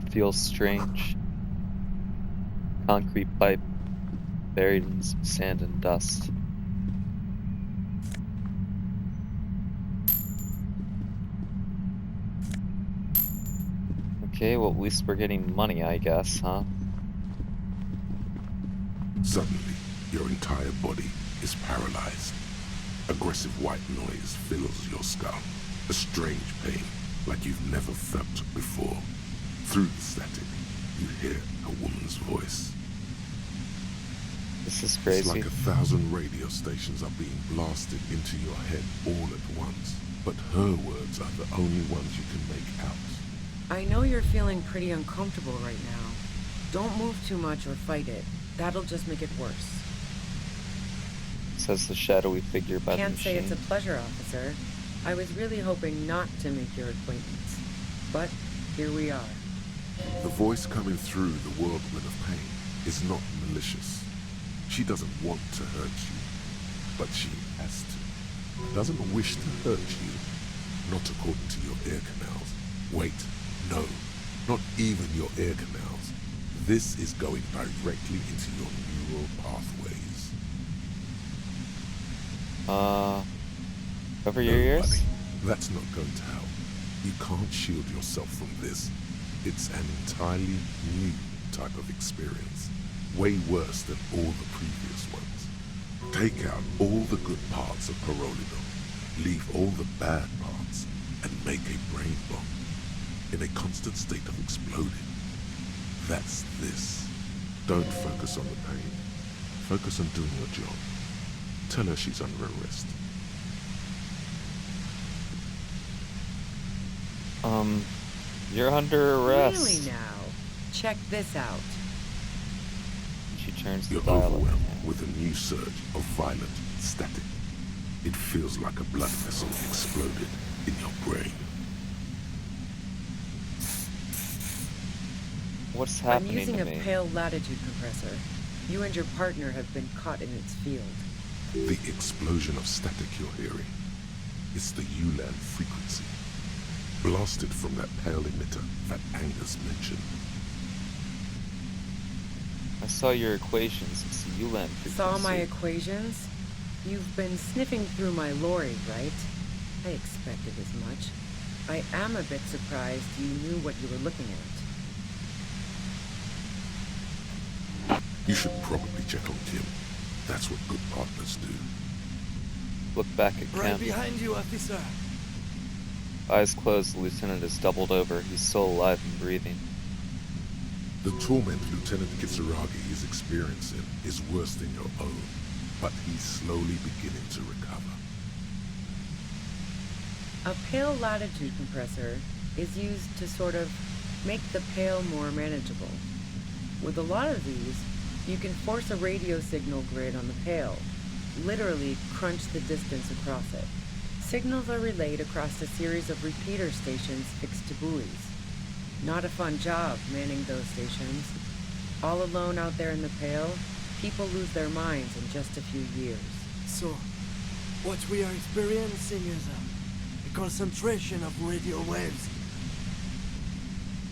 It feels strange. Concrete pipe buried in some sand and dust. Okay, well at least we're getting money, I guess, huh? Suddenly, your entire body is paralyzed. Aggressive white noise fills your skull. A strange pain, like you've never felt before. Through the static, you hear a woman's voice. This is It's crazy. like 1,000 radio stations are being blasted into your head all at once. But her words are the only ones you can make out. I know you're feeling pretty uncomfortable right now. Don't move too much or fight it. That'll just make it worse. Says the shadowy figure by the Can't say machine. it's a pleasure, officer. I was really hoping not to make your acquaintance. But here we are. The voice coming through the whirlwind of pain is not malicious. She doesn't want to hurt you, but she has to. Doesn't wish to hurt you, not according to your ear canals. Wait, no, not even your ear canals. This is going directly into your neural pathways. Over your ears? Buddy, that's not going to help. You can't shield yourself from this. It's an entirely new type of experience. Way worse than all the previous ones. Take out all the good parts of Parolidon, leave all the bad parts, and make a brain bomb in a constant state of exploding. That's this. Don't focus on the pain. Focus on doing your job. Tell her she's under arrest. You're under arrest. Really now? Check this out. She turns the You're dial up. overwhelmed with a new surge of violent static. It feels like a blood vessel exploded in your brain. What's I'm happening using to a me? pale latitude compressor. You and your partner have been caught in its field. The explosion of static you're hearing is the ULAN frequency, blasted from that pale emitter that Angus mentioned. I saw your equations. It's the ULAN frequency. Saw my equations? You've been sniffing through my lorry, right? I expected as much. I am a bit surprised you knew what you were looking at. You should probably check on Kim. That's what good partners do. Look back at Right Kemp. behind you, officer. Eyes closed, the lieutenant is doubled over. He's still alive and breathing. The torment Lieutenant Kitsuragi is experiencing is worse than your own, but he's slowly beginning to recover. A pale latitude compressor is used to sort of make the pale more manageable. With a lot of these, you can force a radio signal grid on the pale, literally crunch the distance across it. Signals are relayed across a series of repeater stations fixed to buoys. Not a fun job manning those stations. All alone out there in the pale, people lose their minds in just a few years. So, what we are experiencing is a concentration of radio waves.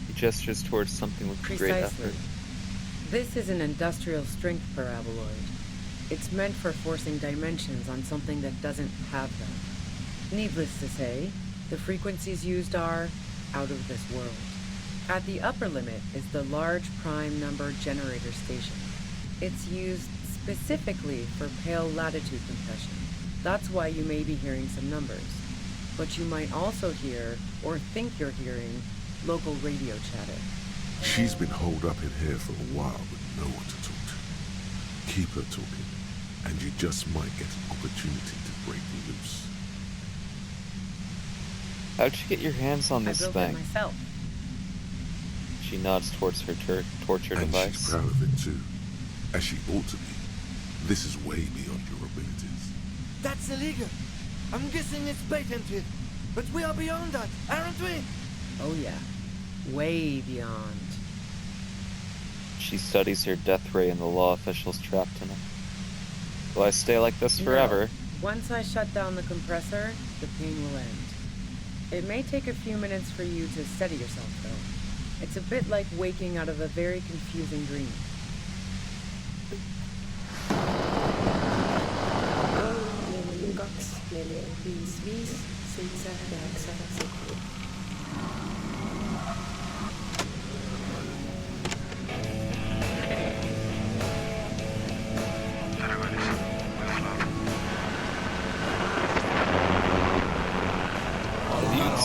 He gestures towards something with great Precisely. effort. This is an industrial strength paraboloid. It's meant for forcing dimensions on something that doesn't have them. Needless to say, the frequencies used are out of this world. At the upper limit is the large prime number generator station. It's used specifically for pale latitude compression. That's why you may be hearing some numbers. But you might also hear, or think you're hearing, local radio chatter. She's been holed up in here for a while with no one to talk to. Keep her talking, and you just might get an opportunity to break loose. How'd you get your hands on this I built thing? it myself. She nods towards her torture And device. she's proud of it too, as she ought to be. This is way beyond your abilities. That's illegal. I'm guessing it's patented. But we are beyond that, aren't we? Oh yeah, way beyond. She studies her death ray and the law officials trapped in it. Will I stay like this forever? No. Once I shut down the compressor, the pain will end. It may take a few minutes for you to steady yourself, though. It's a bit like waking out of a very confusing dream.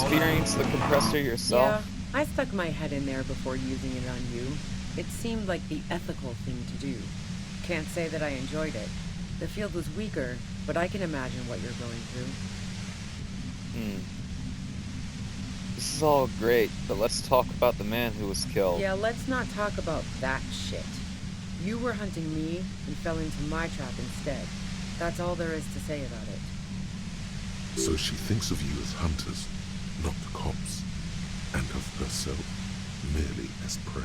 experience the compressor yourself? Yeah, I stuck my head in there before using it on you. It seemed like the ethical thing to do. Can't say that I enjoyed it. The field was weaker, but I can imagine what you're going through. This is all great, but let's talk about the man who was killed. Yeah, let's not talk about that shit. You were hunting me and fell into my trap instead. That's all there is to say about it. So she thinks of you as hunters, not cops, and of herself merely as prey.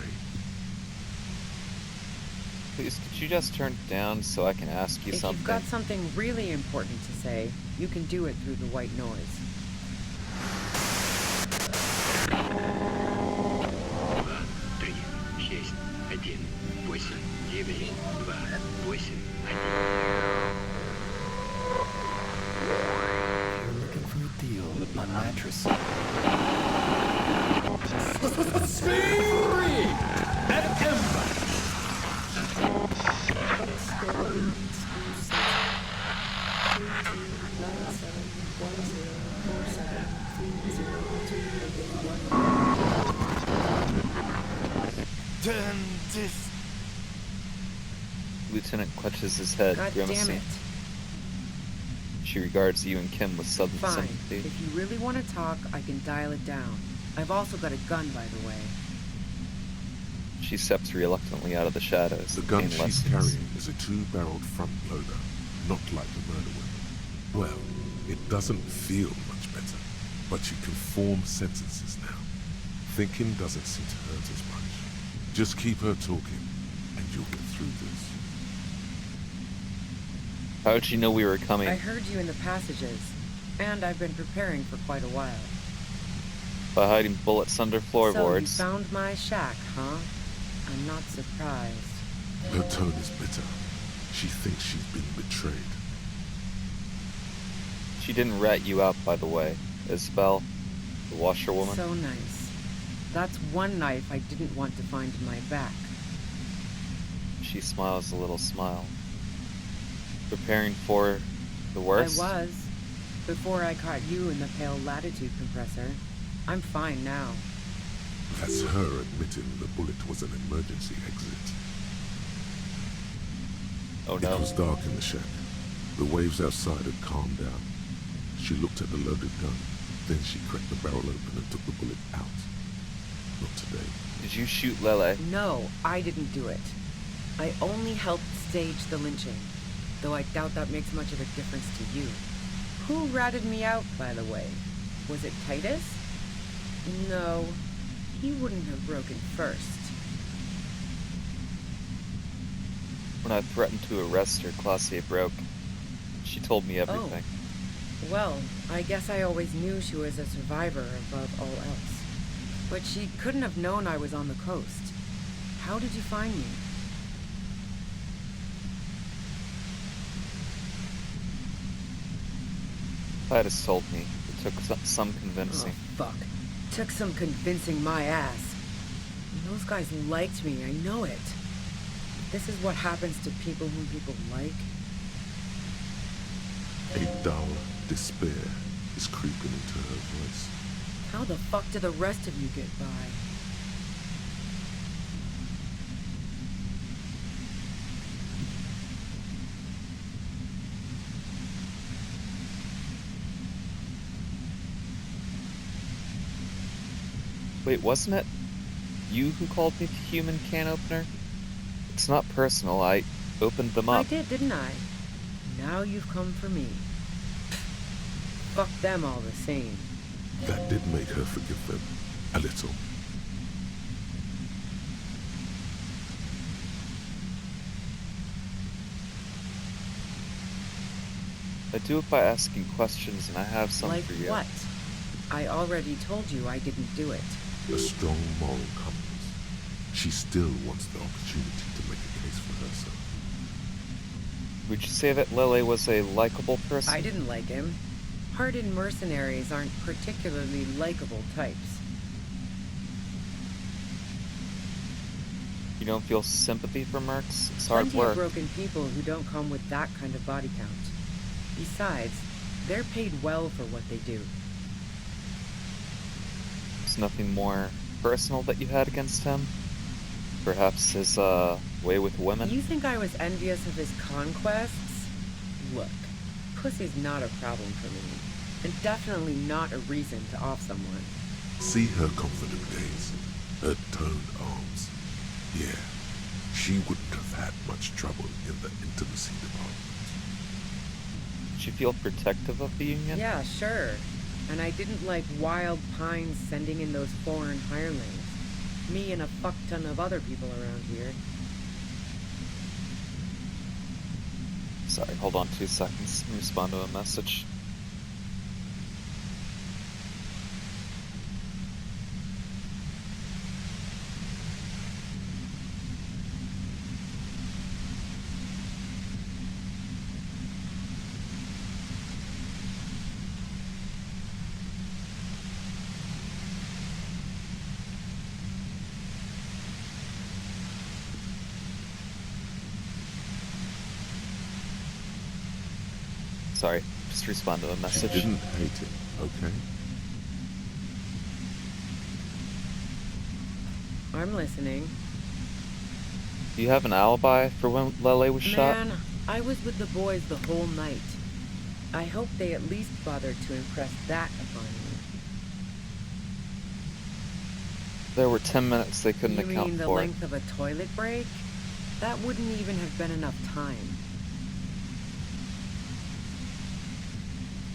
Please, could you just turn it down so I can ask you something? If you've got something really important to say, you can do it through the white noise. You're looking for a deal on mattress. Free! At Ember! This. Lieutenant clutches his head, God damn grimacing. it. She regards you and Kim with sudden Fine. sympathy. If you really want to talk, I can dial it down. I've also got a gun, by the way. She steps reluctantly out of the shadows. The gun pain she's lessens. carrying is a 2-barreled front loader, not like the murder weapon. Well, it doesn't feel much better, but you can form sentences now. Thinking doesn't seem to hurt as much. Just keep her talking, and you'll get through this. How'd you know we were coming? I heard you in the passages, and I've been preparing for quite a while. By hiding bullets under floorboards. So you found my shack, huh? I'm not surprised. Her tone is bitter. She thinks she's been betrayed. She didn't rat you out, by the way. Isabel, the washerwoman. So nice. That's one knife I didn't want to find in my back. She smiles a little smile. Preparing for the worst? I was. Before I caught you in the pale latitude compressor. I'm fine now. That's her admitting the bullet was an emergency exit. Oh no. It was dark in the shack. The waves outside had calmed down. She looked at the loaded gun. Then she cracked the barrel open and took the bullet out. Not today. Did you shoot Lele? No, I didn't do it. I only helped stage the lynching, though I doubt that makes much of a difference to you. Who ratted me out, by the way? Was it Titus? No, he wouldn't have broken first. When I threatened to arrest her, Classier broke. She told me everything. Oh. Well, I guess I always knew she was a survivor above all else. But she couldn't have known I was on the coast. How did you find me? Titus told me. It took some convincing. Oh, fuck. Took some convincing my ass. Those guys liked me, I know it. This is what happens to people whom people like. A dull despair is creeping into her voice. How the fuck do the rest of you get by? Wait, wasn't it you who called me the human can opener? It's not personal, I opened them up. I did, didn't I? Now you've come for me. Fuck them all the same. That did make her forgive them. A little. I do it by asking questions, and I have some like for you. What? I already told you I didn't do it. A strong moral compass. She still wants the opportunity to make a case for herself. Would you say that Lele was a likable person? I didn't like him. Hardened mercenaries aren't particularly likable types. You don't feel sympathy for mercs? It's hard Plenty work. of broken people who don't come with that kind of body count. Besides, they're paid well for what they do. There's nothing more personal that you had against him? Perhaps his, way with women? You think I was envious of his conquests? Look, pussy's not a problem for me, and definitely not a reason to off someone. See her confident gaze, her toned arms. Yeah, she wouldn't have had much trouble in the intimacy department. Did you feel protective of the Union? Yeah, sure. And I didn't like Wild Pines sending in those foreign hirelings. Me and a fuck ton of other people around here. Sorry, hold on 2 seconds. Let me respond to a message. Sorry, just respond to a message. She didn't hate him, okay? I'm listening. Do you have an alibi for when Lele was shot? Man, I was with the boys the whole night. I hope they at least bothered to impress that upon me. There were 10 minutes they couldn't You account mean the for. length of a toilet break? That wouldn't even have been enough time.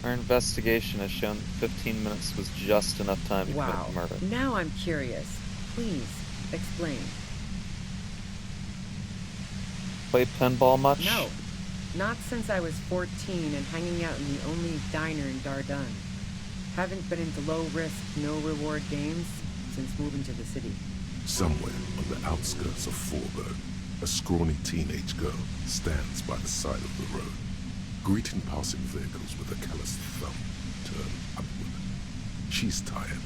Our investigation has shown that 15 minutes was just enough time to Wow. commit the murder. Now I'm curious. Please, explain. Play pinball much? No. Not since I was 14 and hanging out in the only diner in Dardun. Haven't been into low-risk, no-reward games since moving to the city. Somewhere on the outskirts of Forburg, a scrawny teenage girl stands by the side of the road, greeting passing vehicles with a calloused thumb turned upward. She's tired.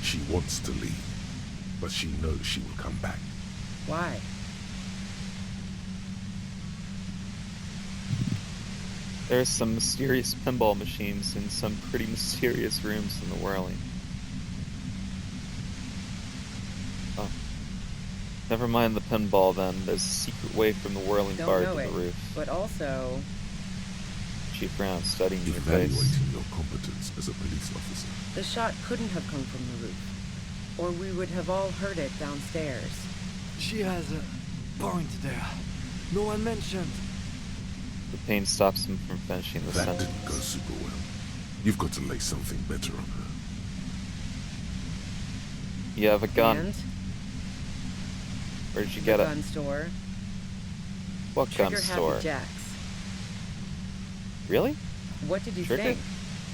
She wants to leave, but she knows she will come back. Why? There's some mysterious pinball machines in some pretty mysterious rooms in the whirling. Oh. Never mind the pinball then. There's a secret way from the whirling bar to the roof. But also... She frowns, studying your Evaluating face. your competence as a police officer. The shot couldn't have come from the roof. Or we would have all heard it downstairs. She has a point there. No one mentioned. The pain stops him from finishing the That sentence. didn't go super well. You've got to lay something better on her. You have a gun. And Where'd you the get it? gun store. What gun Trigger store? Happy Jacks. Really? What did you Trigger? think?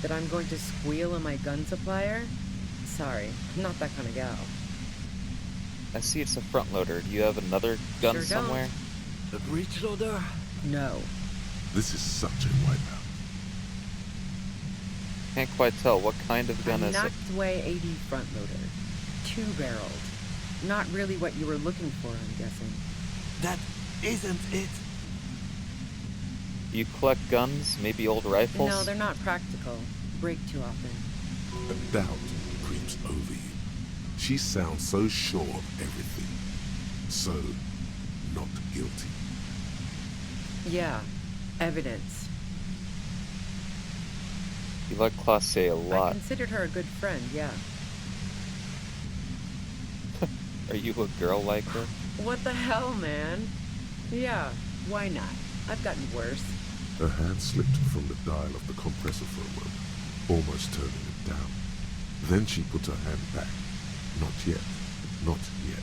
That I'm going to squeal on my gun supplier? Sorry, I'm not that kind of gal. I see it's a front loader. Do you have another gun Sure don't. somewhere? The breech loader? No. This is such a wipeout. Can't quite tell. What kind of gun A is it? Nachtway 80 front loader. 2-barreled. Not really what you were looking for, I'm guessing. That isn't it. Do you collect guns? Maybe old rifles? No, they're not practical. Break too often. A doubt creeps over you. She sounds so sure of everything. So, not guilty. Yeah, evidence. You like Classe a I lot. considered her a good friend, yeah. Are you a girl like her? What the hell, man? Yeah, why not? I've gotten worse. Her hand slipped from the dial of the compressor for a moment, almost turning it down. Then she put her hand back. Not yet. Not yet.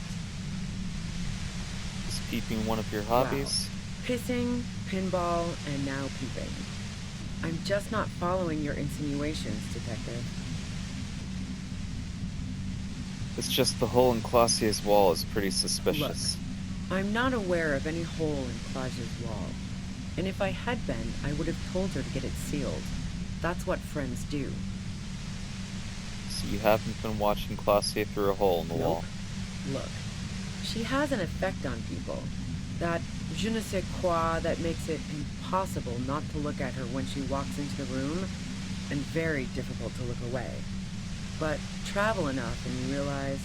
Is peeping one of your hobbies? Wow. Pissing, pinball, and now peeping. I'm just not following your insinuations, detective. It's just the hole in Classe's wall is pretty suspicious. Look, I'm not aware of any hole in Claudia's wall. And if I had been, I would have told her to get it sealed. That's what friends do. So you haven't been watching Classe through a hole in the wall? Look, she has an effect on people. That je ne sais quoi that makes it impossible not to look at her when she walks into the room, and very difficult to look away. But travel enough and you realize,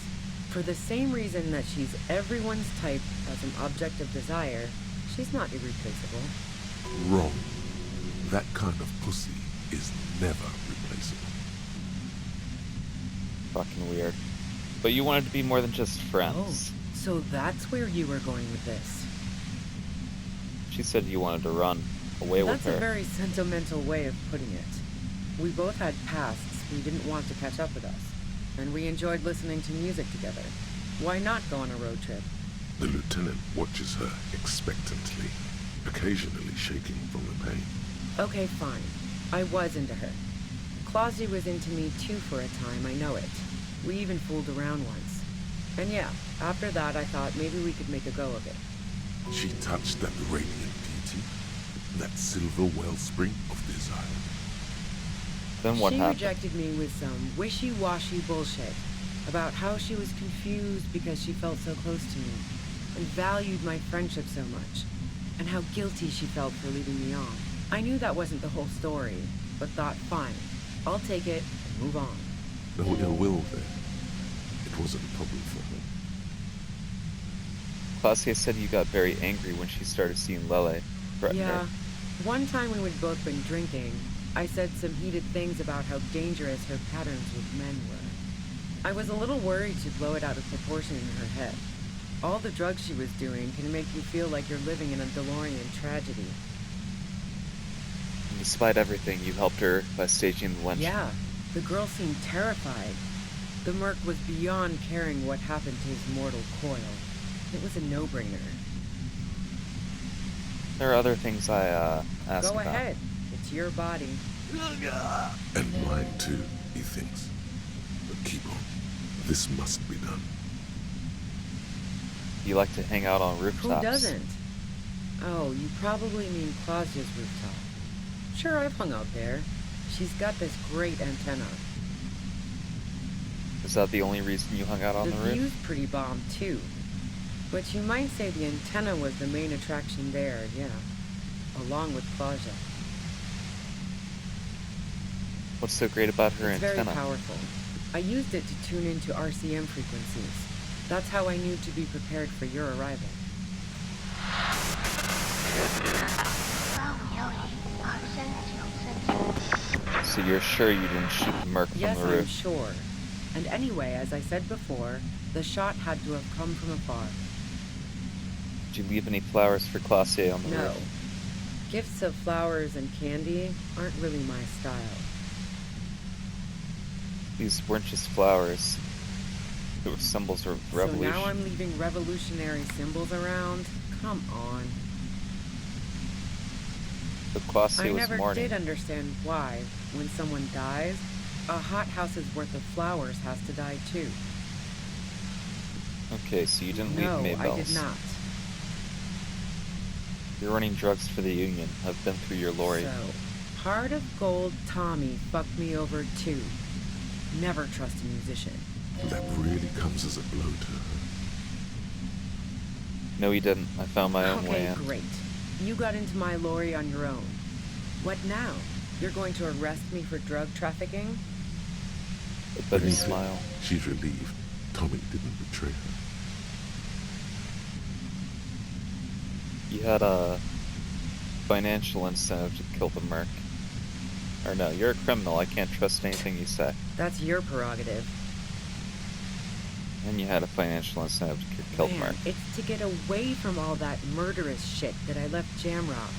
for the same reason that she's everyone's type as an object of desire, she's not irreplaceable. Wrong. That kind of pussy is never replaceable. Fucking weird. But you wanted to be more than just friends. Oh, so that's where you were going with this. She said you wanted to run away with her. That's a very sentimental way of putting it. We both had pasts we didn't want to catch up with us, and we enjoyed listening to music together. Why not go on a road trip? The lieutenant watches her expectantly, occasionally shaking from the pain. Okay, fine. I was into her. Clausy was into me too for a time, I know it. We even fooled around once. And yeah, after that I thought maybe we could make a go of it. She touched that radiant beauty, that silver wellspring of desire. Then what happened? She rejected me with some wishy-washy bullshit about how she was confused because she felt so close to me and valued my friendship so much, and how guilty she felt for leading me on. I knew that wasn't the whole story, but thought, fine, I'll take it and move on. No ill will there. It wasn't a problem for her. Claudia said you got very angry when she started seeing Lele threaten Yeah. her. One time when we'd both been drinking, I said some heated things about how dangerous her patterns with men were. I was a little worried she'd blow it out of proportion in her head. All the drugs she was doing can make you feel like you're living in a DeLorean tragedy. And despite everything, you helped her by staging the lynch. Yeah, the girl seemed terrified. The merc was beyond caring what happened to his mortal coil. It was a no-brainer. There are other things I asked Go about. ahead. It's your body. And mine too, he thinks. But keep on. This must be done. You like to hang out on rooftops. Who doesn't? Oh, you probably mean Claudia's rooftop. Sure, I've hung out there. She's got this great antenna. Is that the only reason you hung out on the The roof? view's pretty bomb, too. But you might say the antenna was the main attraction there, yeah. Along with Claudia. What's so great about her It's antenna? very powerful. I used it to tune into RCM frequencies. That's how I knew to be prepared for your arrival. So you're sure you didn't shoot the merc from Yes, the I'm roof? sure. And anyway, as I said before, the shot had to have come from afar. Did you leave any flowers for Claudia on the No. roof? Gifts of flowers and candy aren't really my style. These weren't just flowers. They were symbols of revolution. So now I'm leaving revolutionary symbols around? Come on. But Claudia I was never mourning. did understand why, when someone dies, a house's worth of flowers has to die too. Okay, so you didn't No, leave Maybells. I did not. You're running drugs for the Union. I've been through your lorry. So, Heart of Gold Tommy fucked me over too. Never trust a musician. That really comes as a blow to her. No, he didn't. I found my own way Okay, in. great. You got into my lorry on your own. What now? You're going to arrest me for drug trafficking? But When he he did, smiled. she's relieved Tommy didn't betray her. You had a financial incentive to kill the merc. Or no, you're a criminal. I can't trust anything you say. That's your prerogative. And you had a financial incentive to kill the Man, merc. it's to get away from all that murderous shit that I left Jamrock,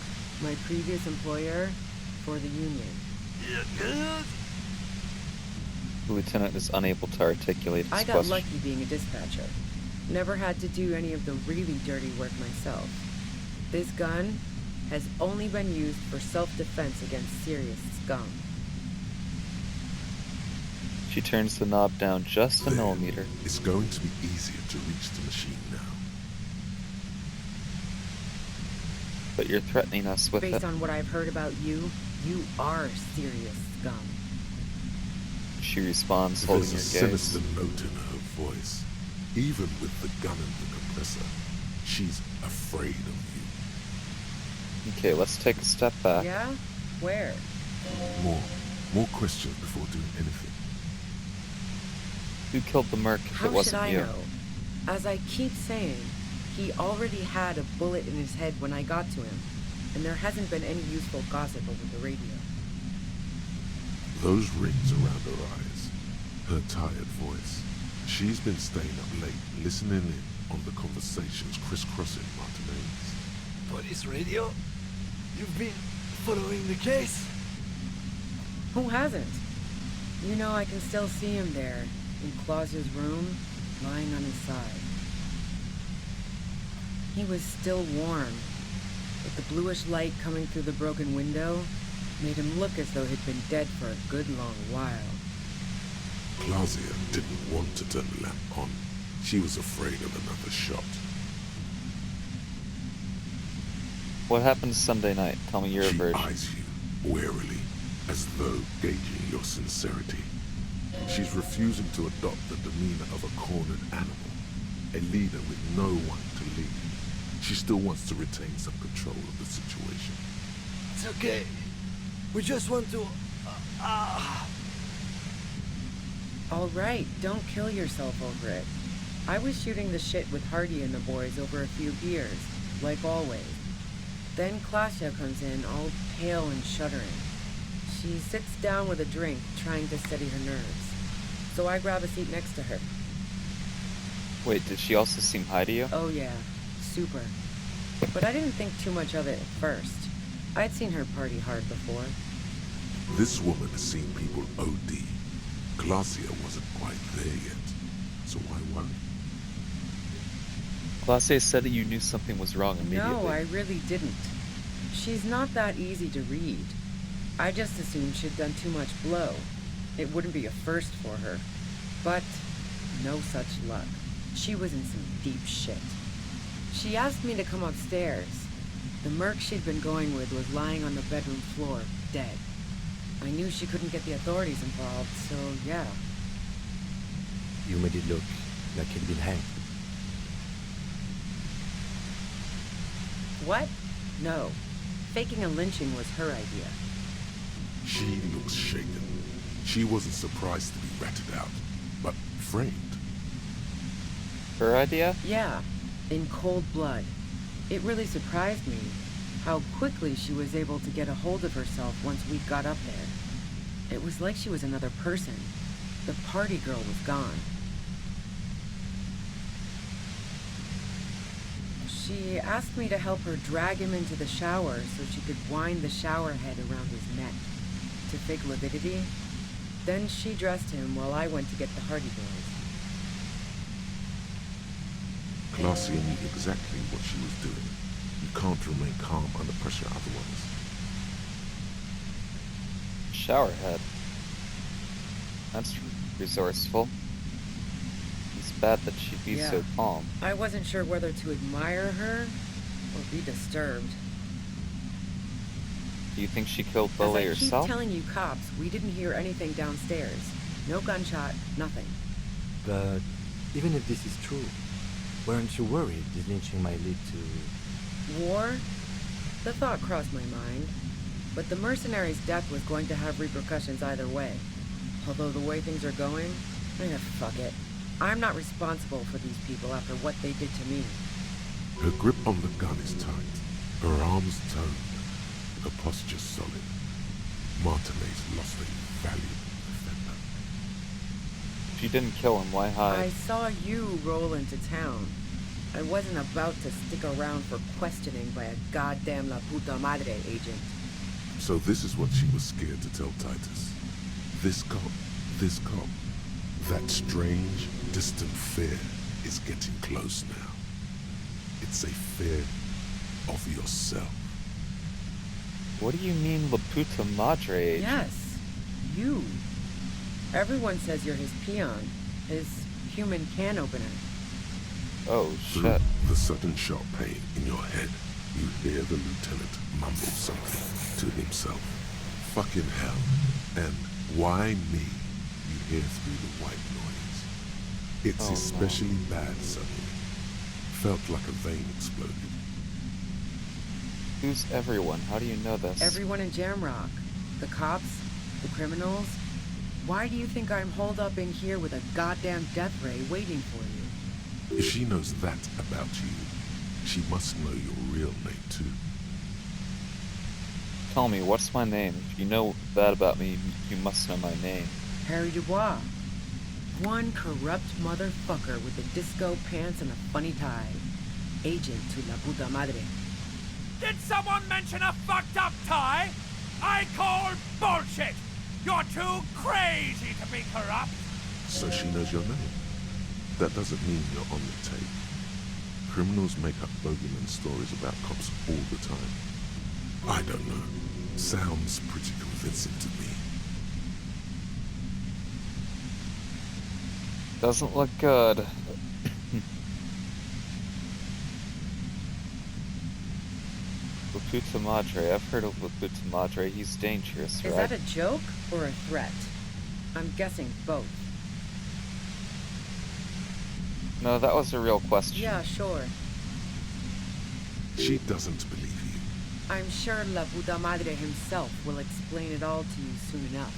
my previous employer, for the Union. The lieutenant is unable to articulate his I got question. lucky being a dispatcher. Never had to do any of the really dirty work myself. This gun has only been used for self-defense against serious scum. She turns the knob down just a millimeter. It's going to be easier to reach the machine now. But you're threatening us with Based it. on what I've heard about you, you are serious scum. She responds, holding There's your a gaze. sinister note in her voice. Even with the gun and the compressor, she's afraid of you. Okay, let's take a step back. Yeah? Where? More questions before doing anything. Who killed the merc if How it should wasn't I you? know? As I keep saying, he already had a bullet in his head when I got to him, and there hasn't been any useful gossip over the radio. Those rings around her eyes, her tired voice. She's been staying up late, listening in on the conversations crisscrossing Martinez. Police radio? You've been following the case? Who hasn't? You know, I can still see him there, in Clausia's room, lying on his side. He was still warm, but the bluish light coming through the broken window made him look as though he'd been dead for a good long while. Clausia didn't want to turn the lamp on. She was afraid of another shot. What happened Sunday night? Tell me your version. She eyes you warily, as though gauging your sincerity. She's refusing to adopt the demeanor of a cornered animal, a leader with no one to lead. She still wants to retain some control of the situation. It's okay. We just want to... All right, don't kill yourself over it. I was shooting the shit with Hardy and the boys over a few beers, like always. Then Clausia comes in, all pale and shuddering. She sits down with a drink, trying to steady her nerves. So I grab a seat next to her. Wait, did she also seem high to you? Oh yeah, super. But I didn't think too much of it at first. I'd seen her party hard before. This woman has seen people OD. Clausia wasn't quite there yet, so why worry? Clausia said that you knew something was wrong immediately. No, I really didn't. She's not that easy to read. I just assumed she'd done too much blow. It wouldn't be a first for her. But no such luck. She was in some deep shit. She asked me to come upstairs. The merc she'd been going with was lying on the bedroom floor, dead. I knew she couldn't get the authorities involved, so yeah. You made it look like he'd been hanged. What? No. Faking a lynching was her idea. She looks shaken. She wasn't surprised to be ratted out, but framed. Her idea? Yeah, in cold blood. It really surprised me how quickly she was able to get a hold of herself once we got up there. It was like she was another person. The party girl was gone. She asked me to help her drag him into the shower so she could wind the shower head around his neck to fake lividity. Then she dressed him while I went to get the Hardy Boys. Clausia knew exactly what she was doing. You can't remain calm under pressure otherwise. Showerhead. That's resourceful. It's bad that she'd be so calm. I wasn't sure whether to admire her or be disturbed. Do you think she killed Lily herself? I keep telling you cops, we didn't hear anything downstairs. No gunshot, nothing. But even if this is true, weren't you worried this lynching might lead to... War? The thought crossed my mind. But the mercenary's death was going to have repercussions either way. Although the way things are going, fuck it. I'm not responsible for these people after what they did to me. Her grip on the gun is tight. Her arms toned. Her posture solid. Martinez lost a valuable defender. If you didn't kill him, why hide? I saw you roll into town. I wasn't about to stick around for questioning by a goddamn La Puta Madre agent. So this is what she was scared to tell Titus. This cop, that strange, distant fear is getting close now. It's a fear of yourself. What do you mean, La Puta Madre agent? Yes, you. Everyone says you're his peon, his human can opener. Oh, shit. Through the sudden sharp pain in your head, you hear the lieutenant mumble something to himself. Fucking hell. And why me? You hear through the white noise. It's especially bad suddenly. Felt like a vein exploded. Who's everyone? How do you know this? Everyone in Jamrock. The cops, the criminals. Why do you think I'm holed up in here with a goddamn death ray waiting for you? If she knows that about you, she must know your real name too. Tell me, what's my name? If you know that about me, you must know my name. Harry Dubois. One corrupt motherfucker with the disco pants and a funny tie. Agent to la puta madre. Did someone mention a fucked up tie? I call bullshit! You're too crazy to be corrupt! So she knows your name. That doesn't mean you're on the tape. Criminals make up bogeyman stories about cops all the time. I don't know. Sounds pretty convincing to me. Doesn't look good. La puta madre. I've heard of La puta madre. He's dangerous, right? Is that a joke or a threat? I'm guessing both. No, that was a real question. Yeah, sure. She doesn't believe you. I'm sure La Puta Madre himself will explain it all to you soon enough.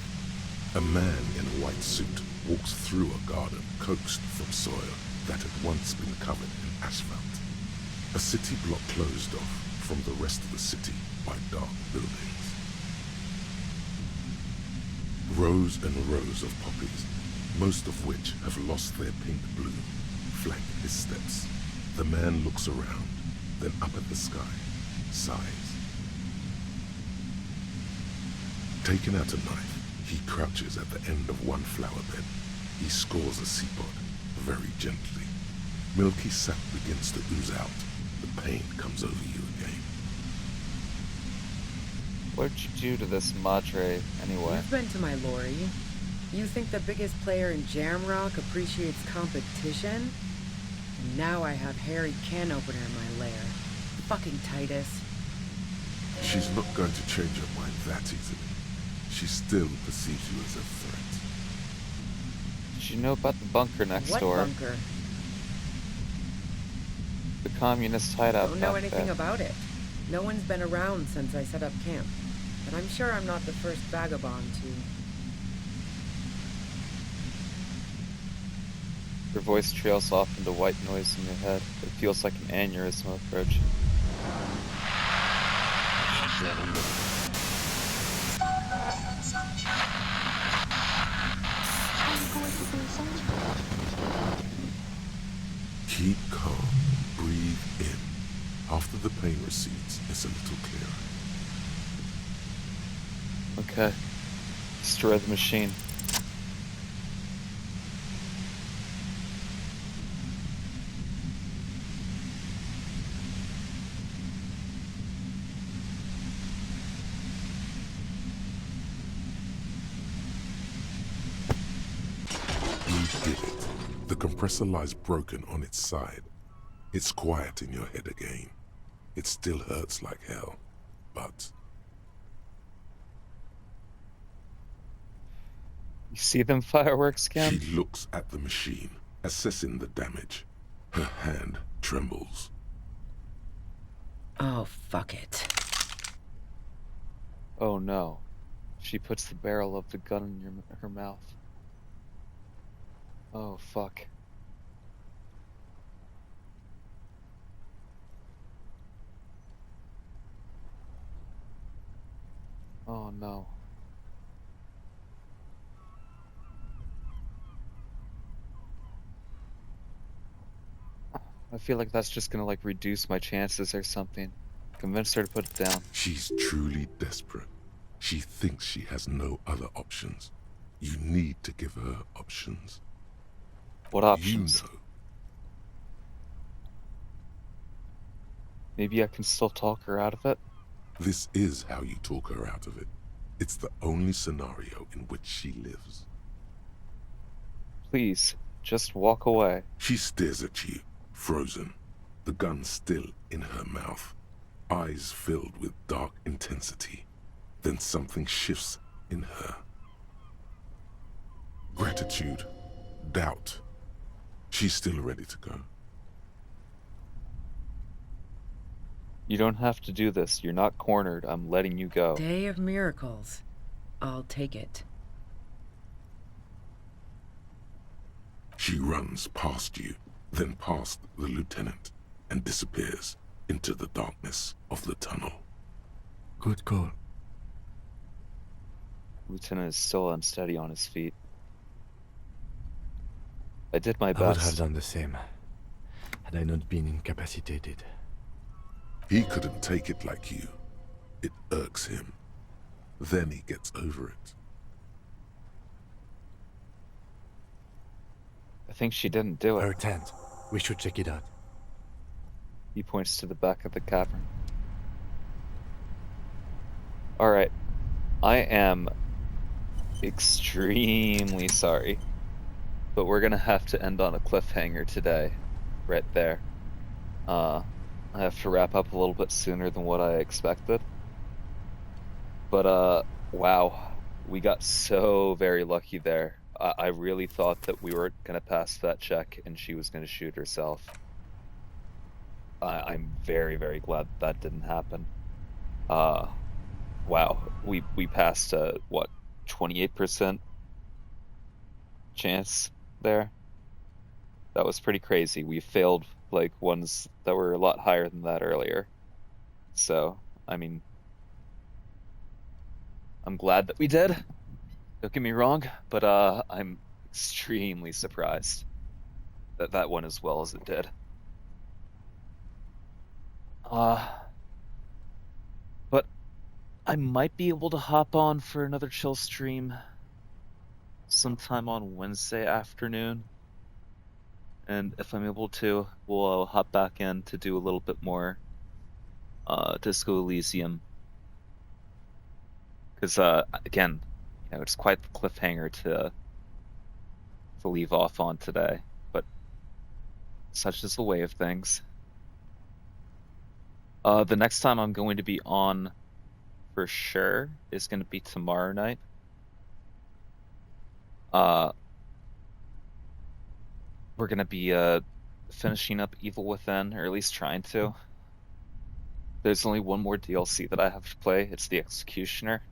A man in a white suit walks through a garden coaxed from soil that had once been covered in asphalt. A city block closed off from the rest of the city by dark buildings. Rows and rows of poppies, most of which have lost their pink bloom, flank his steps. The man looks around, then up at the sky, sighs. Taking out a knife, he crouches at the end of one flower bed. He scores a seapod, very gently. Milky sap begins to ooze out. The pain comes over you again. What did you do to this madre, anyway? You've been to my lorry. You think the biggest player in Jamrock appreciates competition? And now I have Harry Can Opener in my lair. Fucking Titus. She's not going to change her mind that easily. She still perceives you as a threat. Did you know about the bunker next door? What bunker? The communist hideout. Don't know anything about it. No one's been around since I set up camp. But I'm sure I'm not the first vagabond to... Your voice trails off into white noise in your head. It feels like an aneurysm approaching. Keep calm. Breathe in. After the pain recedes, it's a little clearer. Okay. Destroy the machine. You did it. The compressor lies broken on its side. It's quiet in your head again. It still hurts like hell, but... You see them fireworks, Cam? She looks at the machine, assessing the damage. Her hand trembles. Oh, fuck it. Oh no. She puts the barrel of the gun in her mouth. Oh, fuck. Oh no. I feel like that's just gonna like reduce my chances or something. Convince her to put it down. She's truly desperate. She thinks she has no other options. You need to give her options. What options? You know. Maybe I can still talk her out of it? This is how you talk her out of it. It's the only scenario in which she lives. Please, just walk away. She stares at you, frozen, the gun still in her mouth, eyes filled with dark intensity. Then something shifts in her. Gratitude, doubt. She's still ready to go. You don't have to do this. You're not cornered. I'm letting you go. Day of miracles. I'll take it. She runs past you, then past the lieutenant, and disappears into the darkness of the tunnel. Good call. Lieutenant is still unsteady on his feet. I did my I would have best. done the same, had I not been incapacitated. He couldn't take it like you. It irks him. Then he gets over it. I think she didn't do it. Her tent. We should check it out. He points to the back of the cavern. Alright. I am extremely sorry, but we're gonna have to end on a cliffhanger today. Right there. I have to wrap up a little bit sooner than what I expected. But, wow. We got so very lucky there. I really thought that we were gonna pass that check and she was gonna shoot herself. I'm very, very glad that didn't happen. Wow. We passed, what, 28% chance there? That was pretty crazy. We failed, like, ones that were a lot higher than that earlier. So, I mean, I'm glad that we did. Don't get me wrong, but I'm extremely surprised that that went as well as it did. But I might be able to hop on for another chill stream sometime on Wednesday afternoon. And if I'm able to, we'll hop back in to do a little bit more Disco Elysium. Because, again, you know, it's quite the cliffhanger to leave off on today, but such is the way of things. The next time I'm going to be on for sure is going to be tomorrow night. We're going to be finishing up Evil Within, or at least trying to. There's only one more DLC that I have to play. It's the Executioner.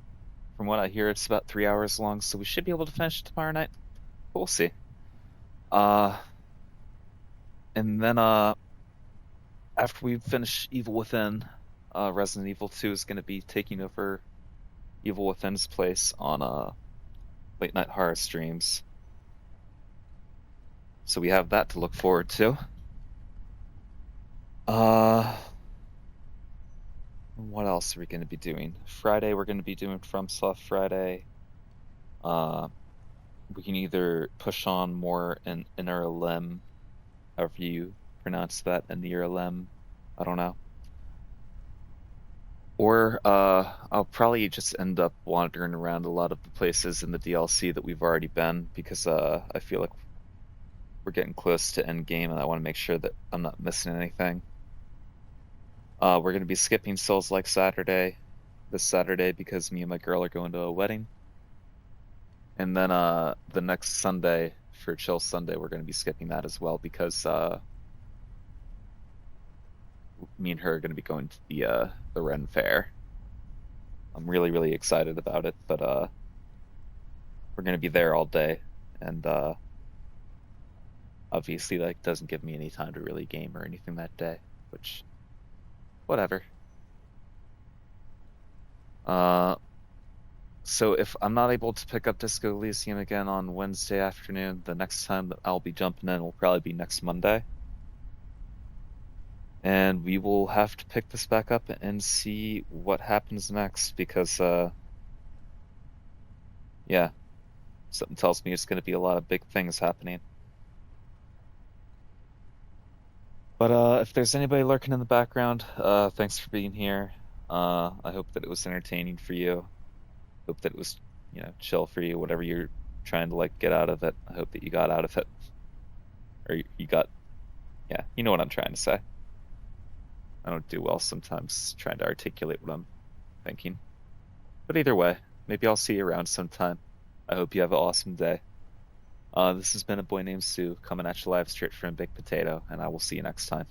From what I hear, it's about 3 hours long, so we should be able to finish it tomorrow night. But we'll see. And then after we finish Evil Within, Resident Evil 2 is going to be taking over Evil Within's place on late night horror streams. So we have that to look forward to. What else are we going to be doing? Friday, we're going to be doing FromSoft Friday. We can either push on more in Elysium, however you pronounce that, in Elysium. I don't know. Or I'll probably just end up wandering around a lot of the places in the DLC that we've already been, because I feel like we're getting close to endgame and I want to make sure that I'm not missing anything. We're going to be skipping Souls-like this Saturday, because me and my girl are going to a wedding. And then the next Sunday, for Chill Sunday, we're going to be skipping that as well, because me and her are going to be going to the Ren Fair. I'm really, really excited about it, but we're going to be there all day, and obviously that doesn't give me any time to really game or anything that day, which, whatever. So if I'm not able to pick up Disco Elysium again on Wednesday afternoon, the next time that I'll be jumping in will probably be next Monday. And we will have to pick this back up and see what happens next, because, yeah, something tells me it's going to be a lot of big things happening. But if there's anybody lurking in the background, thanks for being here. I hope that it was entertaining for you. Hope that it was, you know, chill for you, whatever you're trying to, like, get out of it. I hope that you got out of it. Or you got, yeah, you know what I'm trying to say. I don't do well sometimes trying to articulate what I'm thinking. But either way, maybe I'll see you around sometime. I hope you have an awesome day. This has been A Boy Named Sue, coming at you live straight from Big Potato, and I will see you next time.